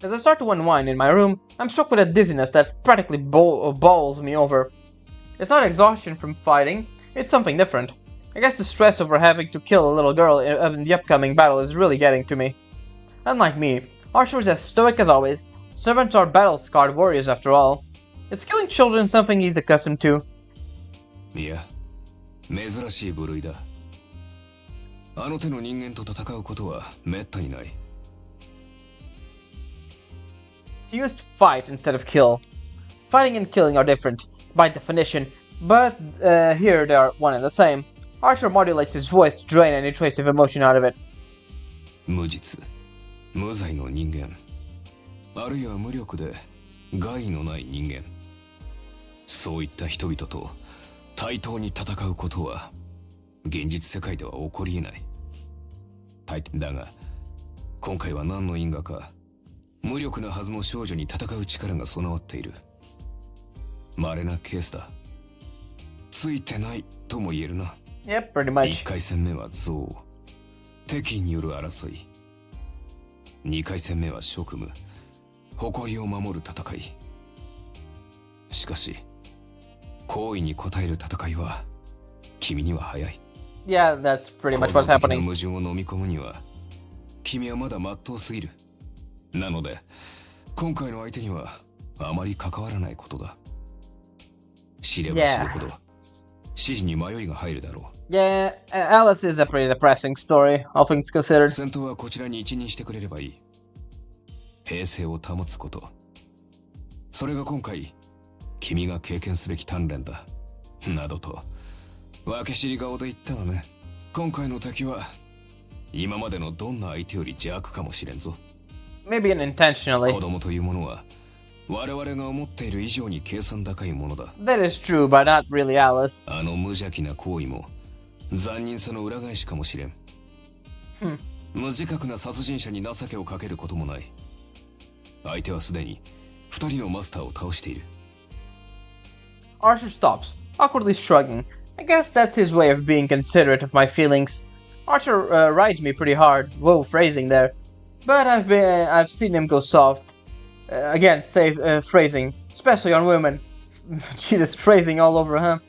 As I start to unwind in my room, I'm struck with a dizziness that practically bowls me over. It's not exhaustion from fighting, it's something different. I guess the stress over having to kill a little girl in the upcoming battle is really getting to me. Unlike me, Archer is as stoic as always. Servants are battle-scarred warriors after all. It's killing children something he's accustomed to. いや、珍しい部類だ。あの手の人間と戦うことはめったにない。He used fight instead of kill. Fighting and killing are different, by definition, but here they are one and the same. Archer modulates his voice to drain any trace of emotion out of it. 無実、無罪の人間、あるいは無力で害のない人間。そういった人々と対等に戦うことは現実世界では起こり得ない。だが今回は何の因果か無力なはずの少女に戦う力が備わっている。稀なケースだ。ついてないとも言えるな。Yep, pretty much. 1回戦目は憎悪、敵意による争い。2回戦目は職務、誇りを守る戦い。しかし好意に応える戦いは君には早い。Yeah, that's pretty much what's 構造的な happening. 矛盾を飲み込むには君はまだ真っ当すぎる。なので今回の相手にはあまり関わらないことだ。知れば知るほど指示に迷いが入るだろう。Yeah, Alice is a pretty depressing story, all things considered. 戦闘はこちらに一任してくれればいい。平静を保つこと、それが今回君が経験すべき鍛錬だなどと分け知り顔で言ったがね。今回の敵は今までのどんな相手より邪悪かもしれんぞ。 Maybe unintentionally. 子供というものは我々が思っている以上に計算高いものだ。 That is true, but not really Alice. あの無邪気な行為も残忍さの裏返しかもしれん。無自覚な殺人者に情けをかけることもない。相手はすでに2人のマスターを倒している。 Archer stops, awkwardly shrugging. I guess that's his way of being considerate of my feelings. Archer rides me pretty hard. Whoa, phrasing there. But I've seen him go soft. Again, say phrasing, especially on women. Jesus, phrasing all over him.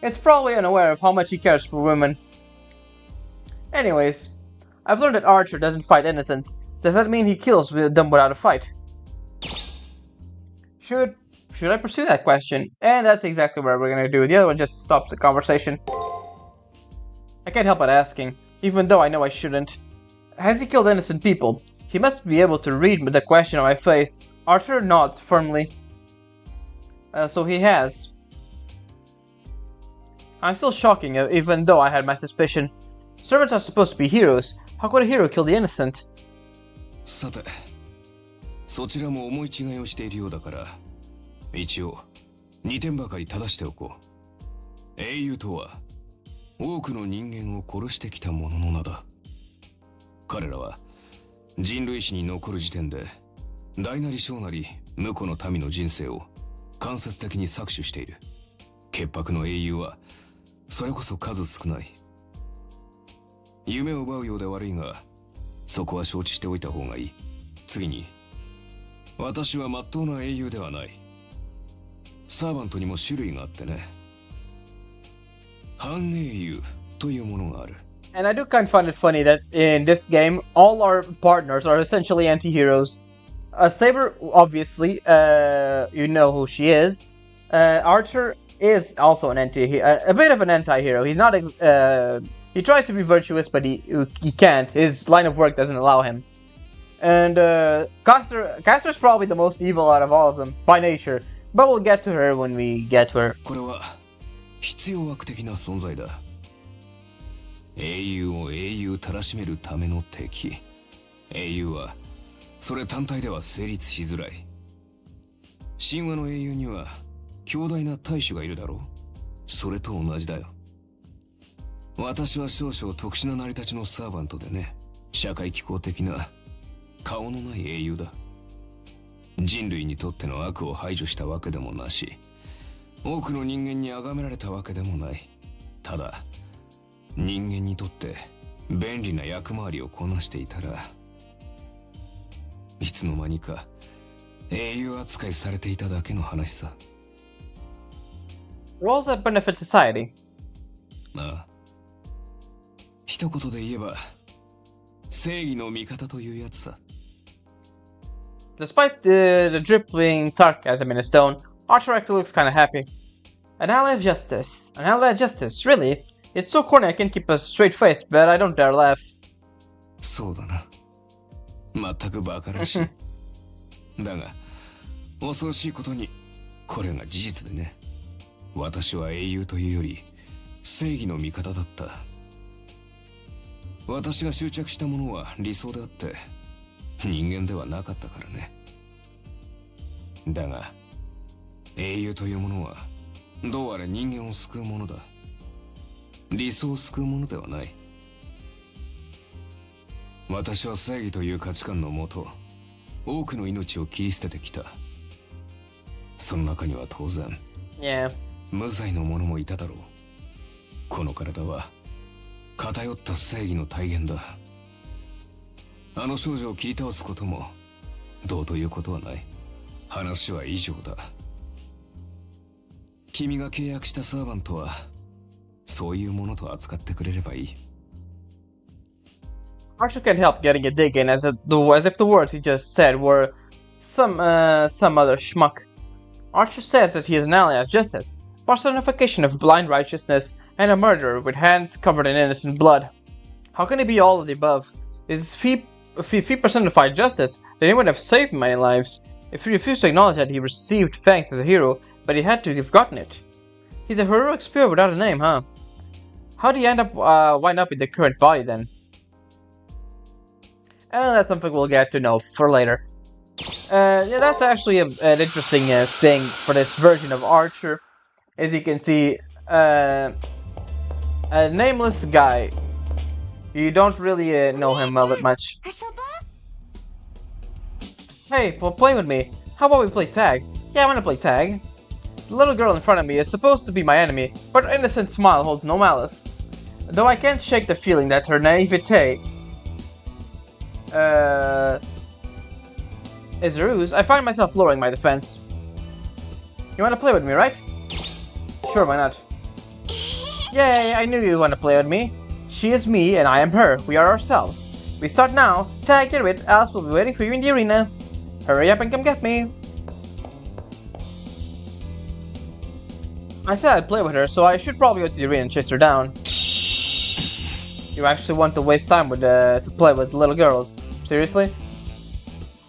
It's probably unaware of how much he cares for women. Anyways, I've learned that Archer doesn't fight innocents. Does that mean he kills them without a fight? Should I pursue that question? And that's exactly what we're gonna do. The other one just stops the conversation. I can't help but asking, even though I know I shouldn't. Has he killed innocent people? He must be able to read the question on my face. Archer nods firmly. So he has. I'm still shocking, even though I had my suspicion. Servants are supposed to be heroes. How could a hero kill the innocent? さて、そちらも思い違いをしているようだから、一応2点ばかり正しておこう。英雄とは多くの人間を殺してきた者の名だ。彼らは人類史に残る時点で大なり小なり無辜の民の人生を間接的に搾取している。潔白の英雄はそれこそ数少ない。夢を奪うようで悪いが、そこは承知しておいた方がいい。次に、私は真っ当な英雄ではない。サーバントにも種類があってね。半英雄というものがある。And I do kind of find it funny that in this game, all our partners are essentially anti-heroes. Saber, obviously, you know who she is. Archer is also an a bit of an anti-hero. He's not, he tries to be virtuous, but he can't. His line of work doesn't allow him. And Caster's probably the most evil out of all of them, by nature. But we'll get to her when we get to her. これは必要悪的な存在だ。英雄を英雄たらしめるための敵。英雄はそれ単体では成立しづらい。神話の英雄には強大な大種がいるだろう。それと同じだよ。私は少々特殊な成り立ちのサーバントでね。社会機構的な顔のない英雄だ。人類にとっての悪を排除したわけでもなし、多くの人間に崇められたわけでもない。ただ人間にとって便利な役回りをこなしていたら、いつの間にか英雄扱いされていただけの話さ。Roles that benefit society. ああ、一言で言えば正義の味方というやつさ。 Despite the dripping sarcasm in his tone, Archer actually looks kinda happy. An ally of justice. An ally of justice, really? It's so corny I can't keep a straight face, but I don't dare laugh. そうだな。全くバカらしい。だが、恐ろしいことに、これが事実でね。私は英雄というより、正義の味方だった。私が執着したものは理想であって、人間ではなかったからね。だが、英雄というものは、どうあれ人間を救うものだ。理想を救うものではない。私は正義という価値観のもと、多くの命を切り捨ててきた。その中には当然、Yeah. 無罪の者もいただろう。この体は、偏った正義の体現だ。あの少女を切り倒すことも、どうということはない。話は以上だ。君が契約したサーバントは、そういうものと扱ってくれればいい。Archer can't help getting a dig in as if the words he just said were some other schmuck. Archer says that he is an ally of justice, personification of blind righteousness, and a murderer with hands covered in innocent blood. How can he be all of the above? If he personified justice, then he would have saved many lives. If he refused to acknowledge that he received thanks as a hero, but he had to have gotten it. He's a heroic spirit without a name, huh? How did he wind up in the current body then? And that's something we'll get to know for later. Yeah, that's actually an interesting thing for this version of Archer. As you can see, a nameless guy. You don't really know him all that much. Hey, play with me. How about we play tag? Yeah, I wanna play tag. The little girl in front of me is supposed to be my enemy, but her innocent smile holds no malice. Though I can't shake the feeling that her naivete is a ruse, I find myself lowering my defense. You wanna play with me, right? Sure, why not? Yay, I knew you'd wanna play with me. She is me and I am her. We are ourselves. We start now. Tag, get it. Alice will be waiting for you in the arena. Hurry up and come get me. I said I'd play with her, so I should probably go to the arena and chase her down. You actually want to waste time with to play with little girls? Seriously?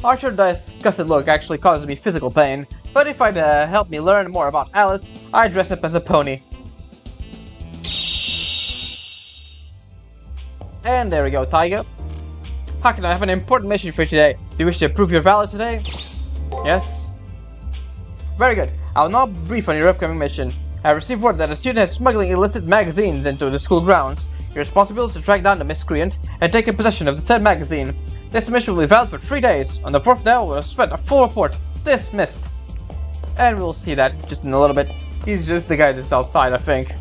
Archer's disgusted look actually causes me physical pain, but if I'd help me learn more about Alice, I'd dress up as a pony. And there we go, Taiga. How can I have an important mission for you today? Do you wish to prove your valor today? Yes? Very good. I'll now brief on your upcoming mission. I have received word that a student is smuggling illicit magazines into the school grounds. Your responsibility is to track down the miscreant and take possession of the said magazine. This mission will be valid for 3 days. On the 4th day, we'll spend a full report. Dismissed. And we'll see that just in a little bit. He's just the guy that's outside, I think.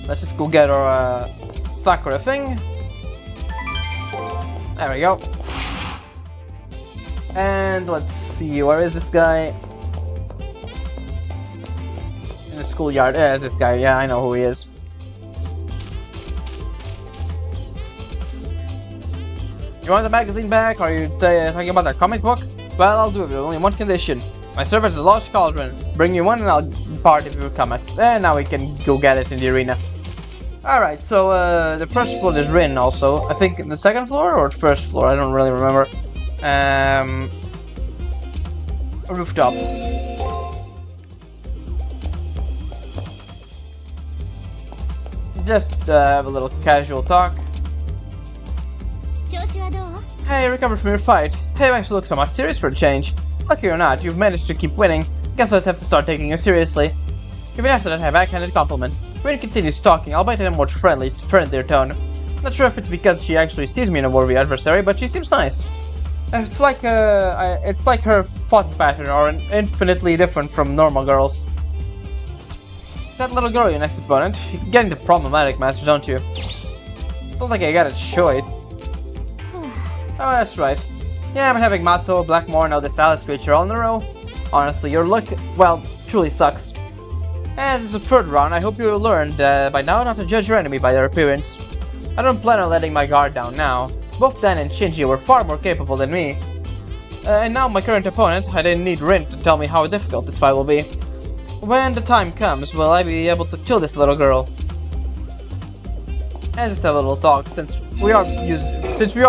Let's just go get our Sakura thing. There we go. And let's see, where is this guy? In the schoolyard. There's this guy. Yeah, I know who he is. You want the magazine back? Or are you talking about that comic book? Well, I'll do it with only one condition. My servant is a lost cauldron. Bring you one and I'll part of your comments. And now we can go get it in the arena. Alright, so the first floor is Rin also. I think the second floor or the first floor, I don't really remember. Rooftop. Just have a little casual talk. Hey, recovered from your fight. Hey, you actually look somewhat serious for a change. Lucky or not, you've managed to keep winning. Guess I'll have to start taking you seriously. Even after that backhanded compliment, Rin continues talking, albeit in a more friendlier tone. Not sure if it's because she actually sees me in a worthy adversary, but she seems nice. It's like her thought pattern are infinitely different from normal girls. That little girl, your next opponent. You're getting the problematic masters, don't you? Sounds like I got a choice. Oh, that's right. Yeah, I'm having Mato, Blackmore, and now this Alice creature all in a row. Honestly, your luck, well, truly sucks. And this is the third round. I hope you learned by now not to judge your enemy by their appearance. I don't plan on letting my guard down now. Both Dan and Shinji were far more capable than me. And now my current opponent, I didn't need Rin to tell me how difficult this fight will be. When the time comes, will I be able to kill this little girl? And just have a little talk, since we are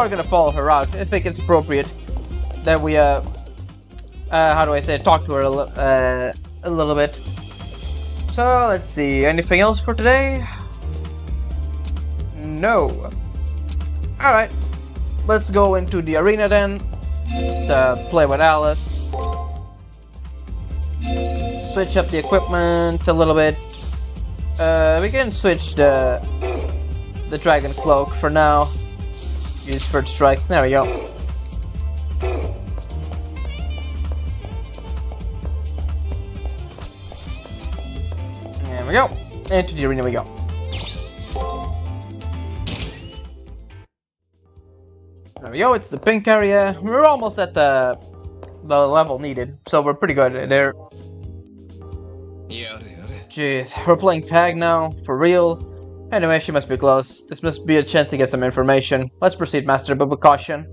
gonna follow her out. I think it's appropriate that we how do I say it, talk to her a little bit. So let's see, anything else for today? No. Alright, let's go into the arena then to play with Alice. Switch up the equipment a little bit. We can switch the Dragon Cloak for now. Use First Strike. There we go. There we go. Into the arena we go. There we go. It's the pink area. We're almost at the level needed, so we're pretty good there. Jeez, we're playing tag now, for real. Anyway, she must be close. This must be a chance to get some information. Let's proceed, Master, but with caution.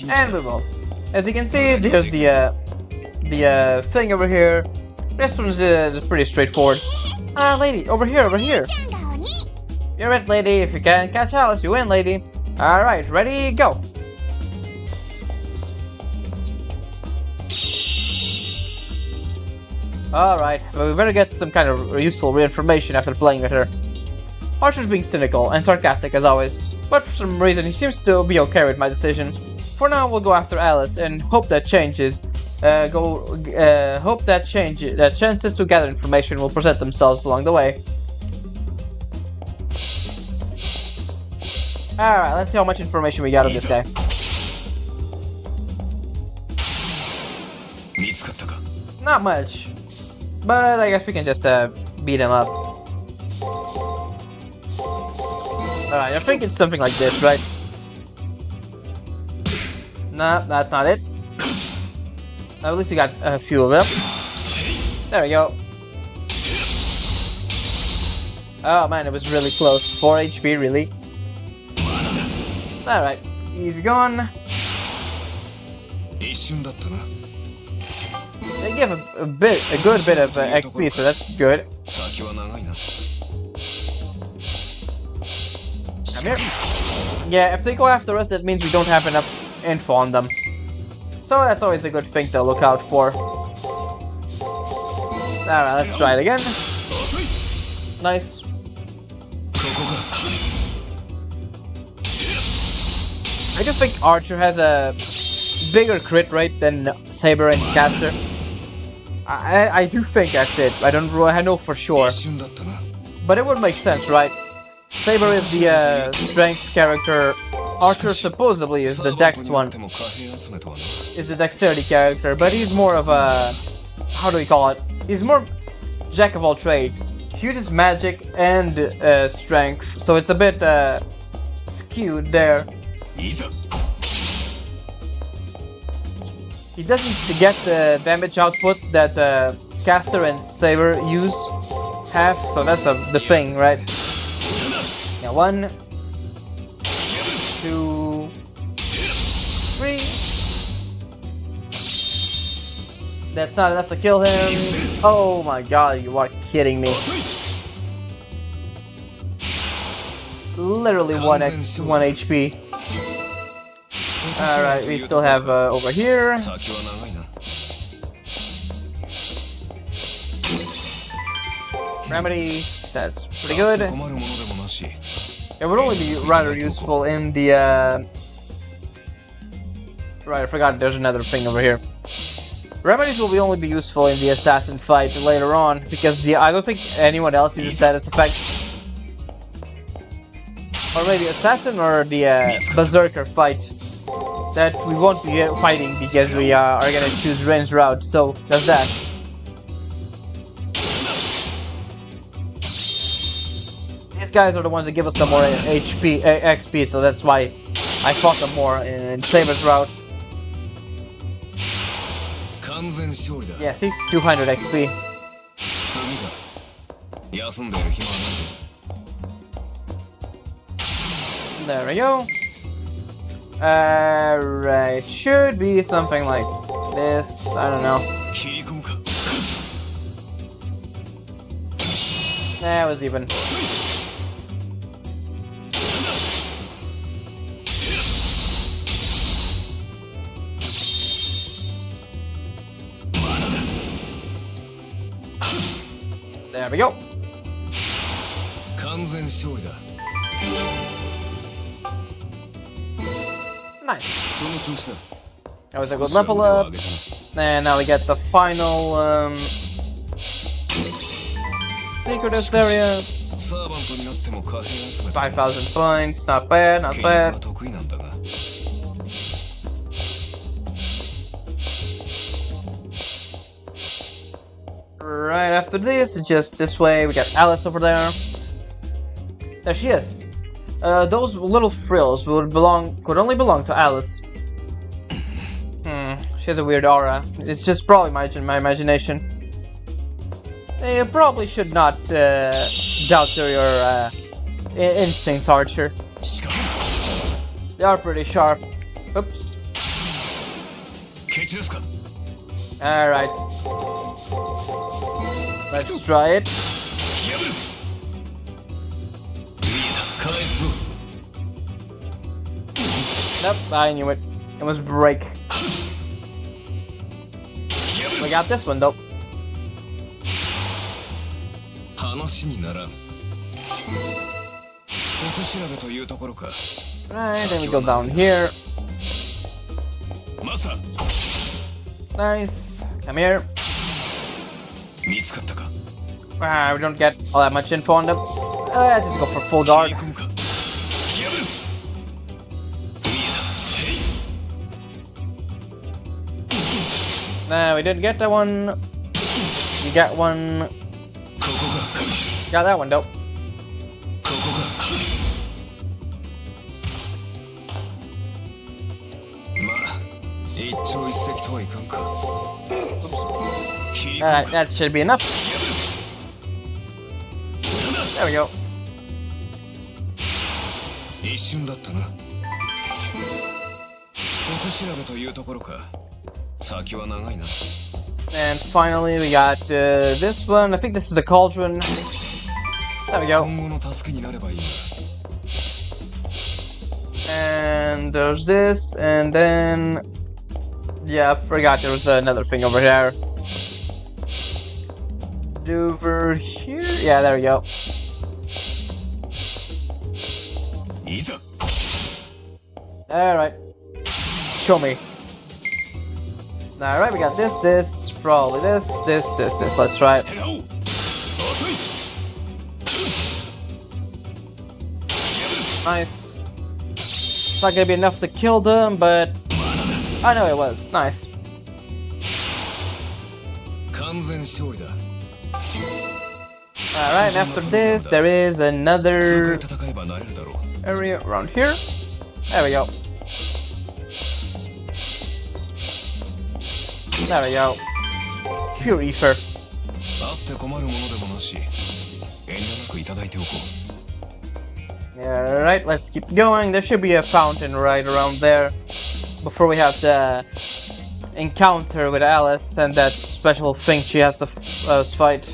And we will. As you can see, there's the thing over here. This one's pretty straightforward. Lady, over here, over here. You're it, lady. If you can catch Alice, you win, lady. Alright, ready, go. Alright, well, we better get some kind of useful information after playing with her. Archer's being cynical and sarcastic as always, but for some reason he seems to be okay with my decision. For now, we'll go after Alice and hope that changes. Hope that chances to gather information will present themselves along the way. Alright, let's see how much information we got of this guy. Not much. But I guess we can just beat him up. Alright, I think it's something like this, right? Nah, that's not it. At least we got a few of them. There we go. Oh man, it was really close. 4 HP, really. Alright, easy going. They give a good bit of XP, so that's good. Come here. Yeah, if they go after us, that means we don't have enough info on them. So that's always a good thing to look out for. Alright, let's try it again. Nice. I do think Archer has a bigger crit rate than Saber and Caster. I do think that's it. I know for sure. But it would make sense, right? Saber is the strength character. Archer supposedly is the dex one. Is the dexterity character, but he's more of a... how do we call it? He's more jack of all trades. He uses magic and strength, so it's a bit skewed there. He doesn't get the damage output that Caster and Saber have, so that's the thing, right? Yeah, 1, 2, 3. That's not enough to kill him. Oh my god, you are kidding me. Literally 1 HP. Alright, we still have over here. Remedy, that's pretty good. It would only be rather useful in the right, I forgot there's another thing over here. Remedies will only be useful in the assassin fight later on, because I don't think anyone else uses status effects. Or maybe assassin or the berserker fight that we won't be fighting because we are gonna choose Rin's route, so there's that. These guys are the ones that give us the more XP, so that's why I fought them more in Saber's route. Yeah, see? 200 XP. 休んでいる暇はない。 There we go. Right, should be something like this. I don't know. 切り込むか。 That was even. There we go. 完全勝利だ。 Nice. その調子だ。 That was a good level up. And now we get the final secretist area. サーバントになっても貨幣集め。 5,000 points. Not bad, not 契約は bad. 得意なんだが。 Right after this, just this way, we got Alice over there. There she is. Those little frills could only belong to Alice. She has a weird aura. It's just probably my imagination. You probably should not doubt your instincts, Archer. They are pretty sharp. Oops. ケチですか。 Alright. Let's try it. 突き破る。見えた。返すぞ。 Nope, I knew it. It was break. 突き破る。 We got this one though. 話にならん。音調べというところか。 Right, then we go down here. マサ。 Nice. Come here. 見つかったか。 We don't get all that much info on them. Let's just go for full 切 guard. り込むか。突き破る。見えた。せい。 Nah, we didn't get that one. We got one. ここが。 Got that one though. ここが。まあ、一朝一夕とはいかんか。切り込む Alright, か。 that should be enough. There we go. 一瞬だったな。音調べというところか。先は長いな。 And finally, we got this one. I think this is the cauldron. There we go. 今後の助けになればいいな。 And there's this, and then yeah, I forgot there was another thing over there. Over here, yeah, there we go. いざ。 All right, show me. All right, we got this, probably this. Let's try 捨 it. てらおう。遅い。 Nice. It's not gonna be enough to kill them, but I know it was nice. 完全勝利だ。 All right, after this, there is 数回 another 戦えばなれるだろう。 area around here. There we go. There we go. Pure ether. あって困るものでもなし、遠慮なくいただいておこう。 Alright, let's keep going. There should be a fountain right around there before we have the encounter with Alice and that special thing she has to fight.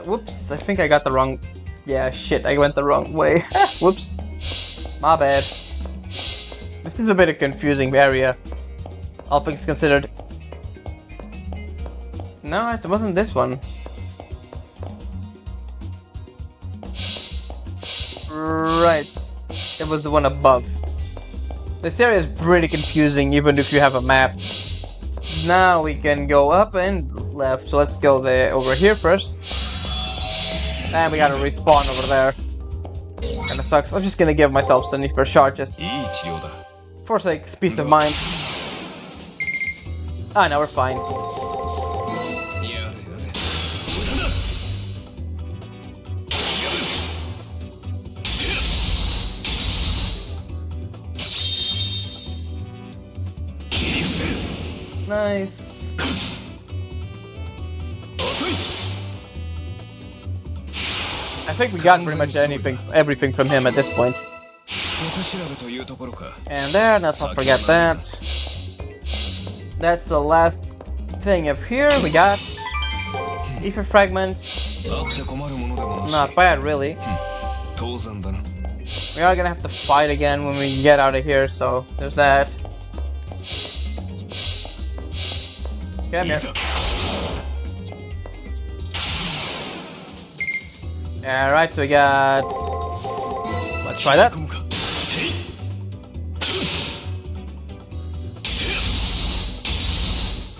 Whoops, I think I got the wrong... Yeah, shit, I went the wrong way. Whoops. My bad. This is a bit of a confusing area, all things considered. No, it wasn't this one. Right. It was the one above. This area is pretty confusing even if you have a map. Now we can go up and left, so let's go over here first. And we gotta respawn over there. Kinda sucks. I'm just gonna give myself 71st shot just いい治療だ。 for sake, peace of mind. Ah, no, we're fine. やれやれ。無駄だ。 Nice. 遅い。I think we got pretty much everything from him at this point. 音調べというところか。 And there, let's not forget that. That's the last thing up here. We got ether fragments. あって困るものでもなし。 Not bad, really. 当然だな。 We are gonna have to fight again when we get out of here, so there's that. Come here. Alright, so we got... Let's try that. 込むか。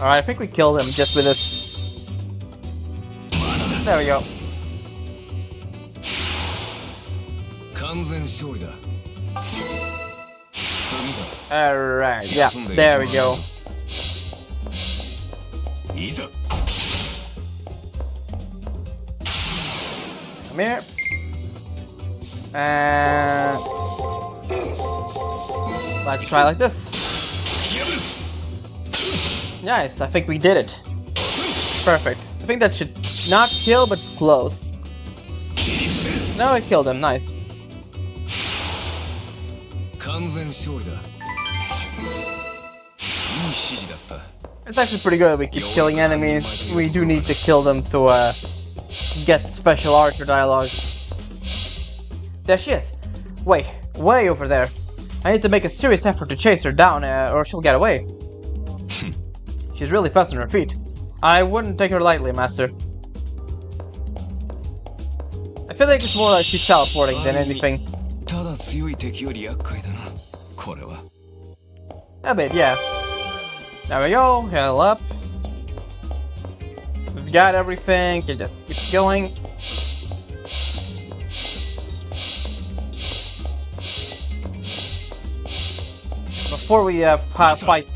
Alright, I think we killed him just with this. There we go. 完全勝利だ。次 Alright, yeah, there we go. だ。いざ。 Come here. And... Let's try like this. 突き破る。 Nice, I think we did it. Perfect. I think that should not kill, but close. No, it killed him, nice. 完全勝利だ。いい指示だった。 It's actually pretty good. We keep killing enemies. We do need to kill them to get special archer dialogue. There she is. Wait, way over there. I need to make a serious effort to chase her down, or she'll get away. She's really fast on her feet. I wouldn't take her lightly, Master. I feel like it's more like she's teleporting than anything. ただ強い敵より厄介だな。これは。 A bit, yeah. There we go, heal up. We've got everything, you just keep going. Before we fight,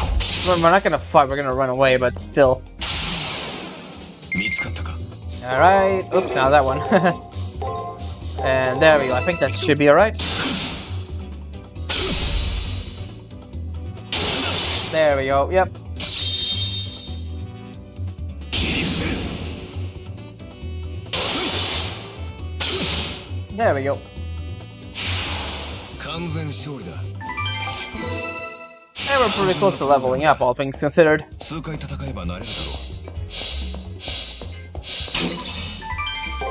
we're not gonna fight, we're gonna run away, but still. 見つかったか。 Alright, oops, now that one. And there we go, I think that should be alright. There we go, yep. There we go. 完全勝利だ。 And we're pretty close to leveling up, all things considered. 数回戦えばなれるだろ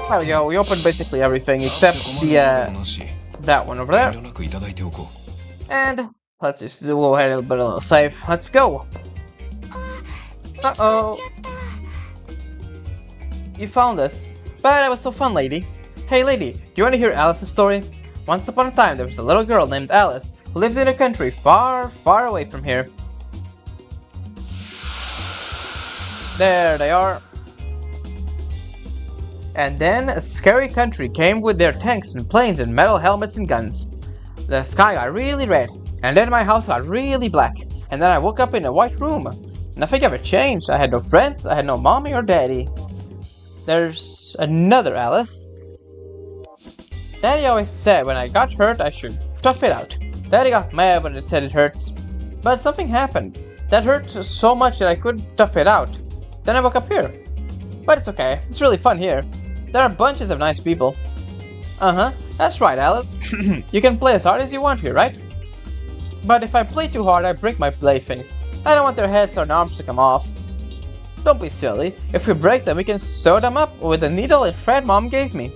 There we go, we opened basically everything う。 except あって困るもので the, もなし。 that one over 遠 there. 慮なくいただいておこう。 And let's just go ahead and put a little save. Let's go. Uh-oh. You found us. But it was so fun, lady. Hey, lady, do you want to hear Alice's story? Once upon a time, there was a little girl named Alice who lived in a country far, far away from here. There they are. And then a scary country came with their tanks and planes and metal helmets and guns. The sky got really red, and then my house got really black, and then I woke up in a white room. Nothing ever changed. I had no friends, I had no mommy or daddy. There's another Alice. Daddy always said when I got hurt I should tough it out. Daddy got mad when it said it hurts. But something happened. That hurt so much that I couldn't tough it out. Then I woke up here. But it's okay, it's really fun here. There are bunches of nice people. Uh-huh, that's right, Alice. You can play as hard as you want here, right? But if I play too hard, I break my playthings. I don't want their heads or arms to come off. Don't be silly. If we break them, we can sew them up with the needle and thread Mom gave me.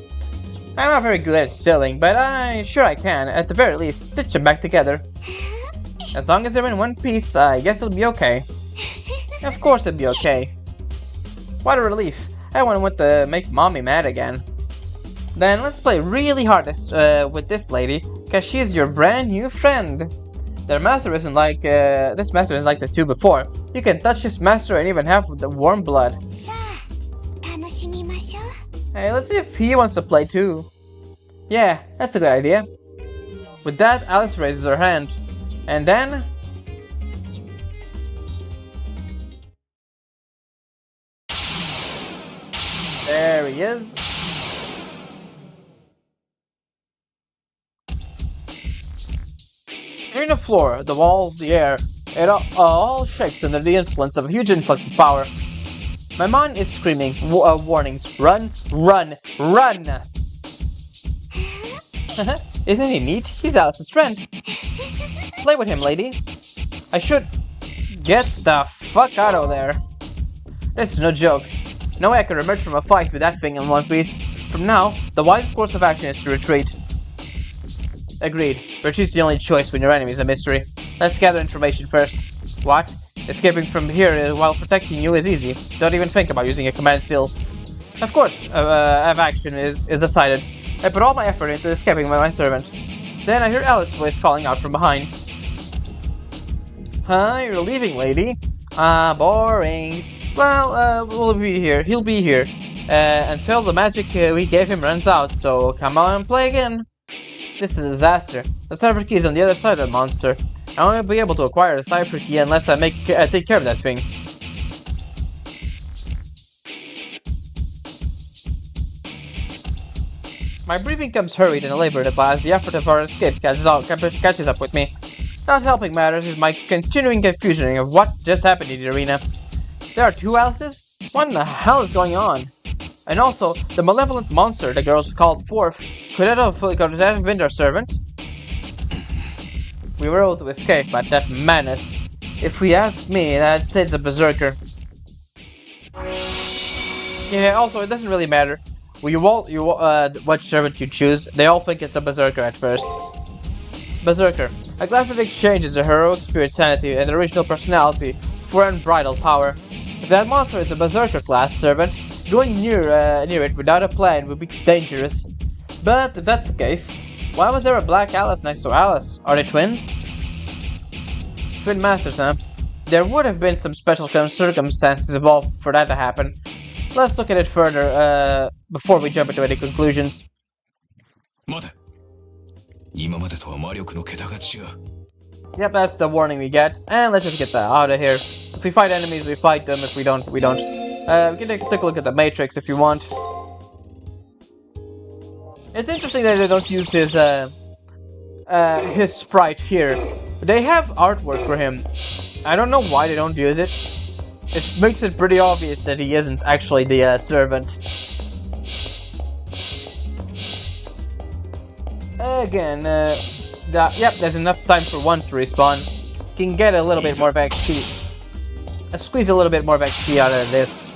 I'm not very good at sewing, but I'm sure I can, at the very least, stitch them back together. As long as they're in one piece, I guess it'll be okay. Of course it'll be okay. What a relief. I wouldn't want to make Mommy mad again. Then let's play really hard with this lady, cause she's your brand new friend. Their master isn't like, this master isn't like the two before. You can touch this master and even have the warm blood. さあ、楽しみましょう。 Hey, let's see if he wants to play too. Yeah, that's a good idea. With that, Alice raises her hand. And then... There he is. Hearing the floor, the walls, the air, it all shakes under the influence of a huge influx of power. My mind is screaming warnings. Run, run, run! Isn't he neat? He's Alice's friend. Play with him, lady. I should... Get the fuck out of there. This is no joke. No way I could emerge from a fight with that thing in one piece. From now, the wisest course of action is to retreat. Agreed. Retreat's the only choice when your enemy is a mystery. Let's gather information first. What? Escaping from here while protecting you is easy. Don't even think about using a command seal. Of course, action is decided. I put all my effort into escaping with my servant. Then I hear Alice's voice calling out from behind. Huh? You're leaving, lady? Ah, boring. Well, we'll be here. He'll be here. Until the magic we gave him runs out, so come on and play again. This is a disaster. The cipher key is on the other side of the monster. I won't be able to acquire the cipher key unless I take care of that thing. My breathing comes hurried and labored as the effort of our escape catches up with me. Not helping matters is my continuing confusion of what just happened in the arena. There are two Alices? What in the hell is going on? And also, the malevolent monster the girls called forth, could that have been their servant? We were able to escape, but that menace. If we ask me, I'd say it's a berserker. Yeah, also, it doesn't really matter. What servant you choose, they all think it's a berserker at first. Berserker. A class that exchanges the heroic spirit sanity and original personality for unbridled power. If that monster is a berserker class servant, going near it without a plan would be dangerous. But if that's the case, why was there a black Alice next to Alice? Are they twins? Twin masters, huh? There would have been some special circumstances involved for that to happen. Let's look at it further before we jump into any conclusions. Yep, that's the warning we get, and let's just get that out of here. If we fight enemies, we fight them. If we don't, we don't. We can take a look at the Matrix if you want. It's interesting that they don't use his sprite here. They have artwork for him. I don't know why they don't use it. It makes it pretty obvious that he isn't actually the servant. Again, yep, there's enough time for one to respawn. Can get a little bit more of XP. Squeeze a little bit more of XP out of this.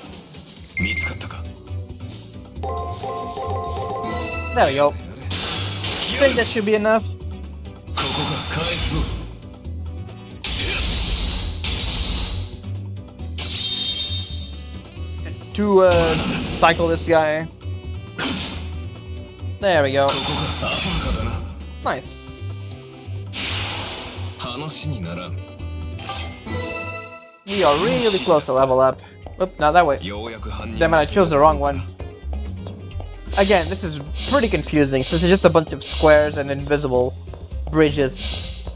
There we go. Think that should be enough. To cycle this guy. There we go. Nice. We are really close to level up. Oop, not that way. Damn it, I chose the wrong one. Again, this is pretty confusing since it's just a bunch of squares and invisible bridges.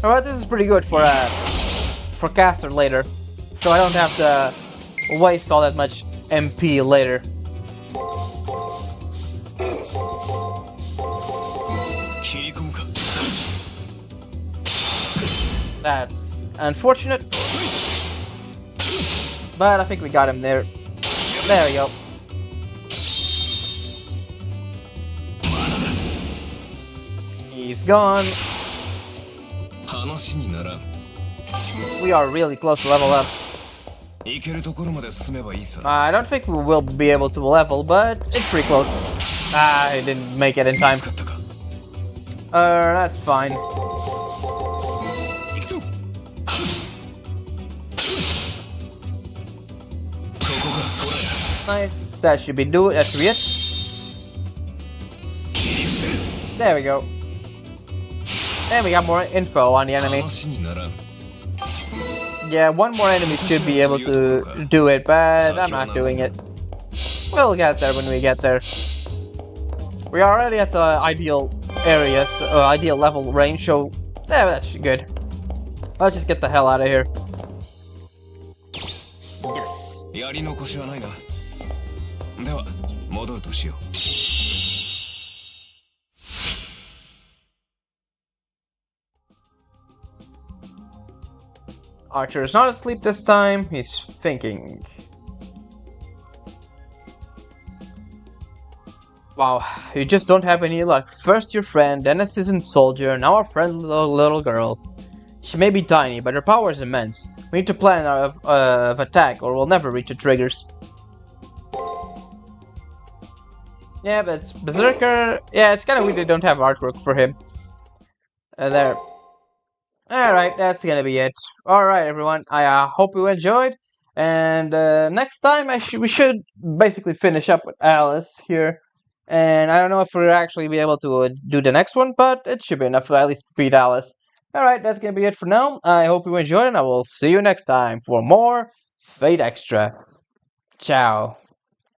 Alright, this is pretty good for caster later. So I don't have to waste all that much MP later. That's unfortunate. But I think we got him there. There we go. He's gone. We are really close to level up. I don't think we will be able to level, but it's pretty close. I didn't make it in time. That's fine. Nice, that should be it. That should be it. There we go. And we got more info on the enemy. Yeah, one more enemy should be able to do it, but I'm not doing it. We'll get there when we get there. We are already at the ideal area, so, ideal level range, so yeah, that's good. Let's just get the hell out of here. Yes. Archer is not asleep this time, he's thinking. Wow, you just don't have any luck. First your friend, then a seasoned soldier, now our friendly little girl. She may be tiny, but her power is immense. We need to plan of attack, or we'll never reach the triggers. Yeah, but it's Berserker. Yeah, it's kind of weird they don't have artwork for him. There. Alright, that's gonna be it. Alright, everyone. I hope you enjoyed. And next time, we should basically finish up with Alice here. And I don't know if we'll actually be able to do the next one, but it should be enough to at least beat Alice. Alright, that's gonna be it for now. I hope you enjoyed, and I will see you next time for more Fate Extra. Ciao.